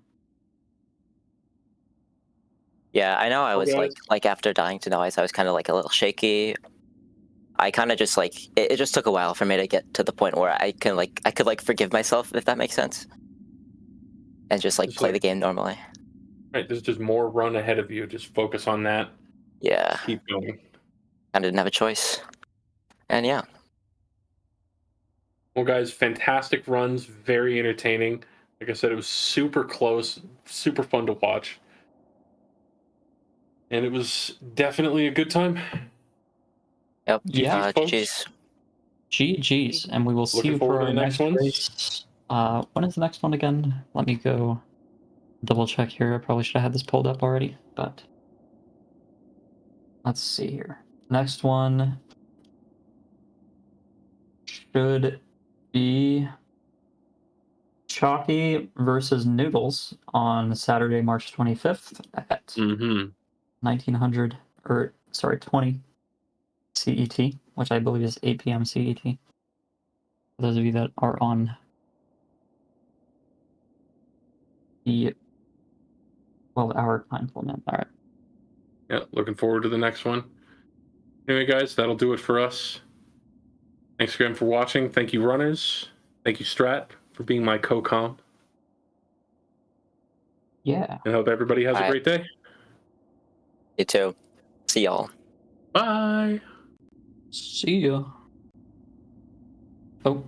Yeah, I know. I Oh, was guys. like after dying to Noise, I was kind of like a little shaky. I kind of just like it just took a while for me to get to the point where I could like forgive myself if that makes sense, and just like Just play like- the game normally. Right, there's just more run ahead of you. Just focus on that. Yeah, Keep going. I didn't have a choice, and yeah. Well, guys, fantastic runs, very entertaining. Like I said, it was super close, super fun to watch. And it was definitely a good time. Yep. Yeah. folks. GG's. GG's, and we will see Looking you forward for to our the next next ones. race. When is the next one again? Let me go double check here. I probably should have had this pulled up already, but let's see here. Next one should be Chalky versus Noodles on Saturday, March 25th at 1900 or sorry 20 CET, which I believe is 8 p.m. CET. For those of you that are on the 12-hour time limit. All right. Yeah, looking forward to the next one. Anyway, guys, that'll do it for us. Thanks again for watching. Thank you, runners. Thank you, Strat, for being my co-com. Yeah. And I hope everybody has a Bye. great day. You too. See y'all. Bye. See ya. Oh.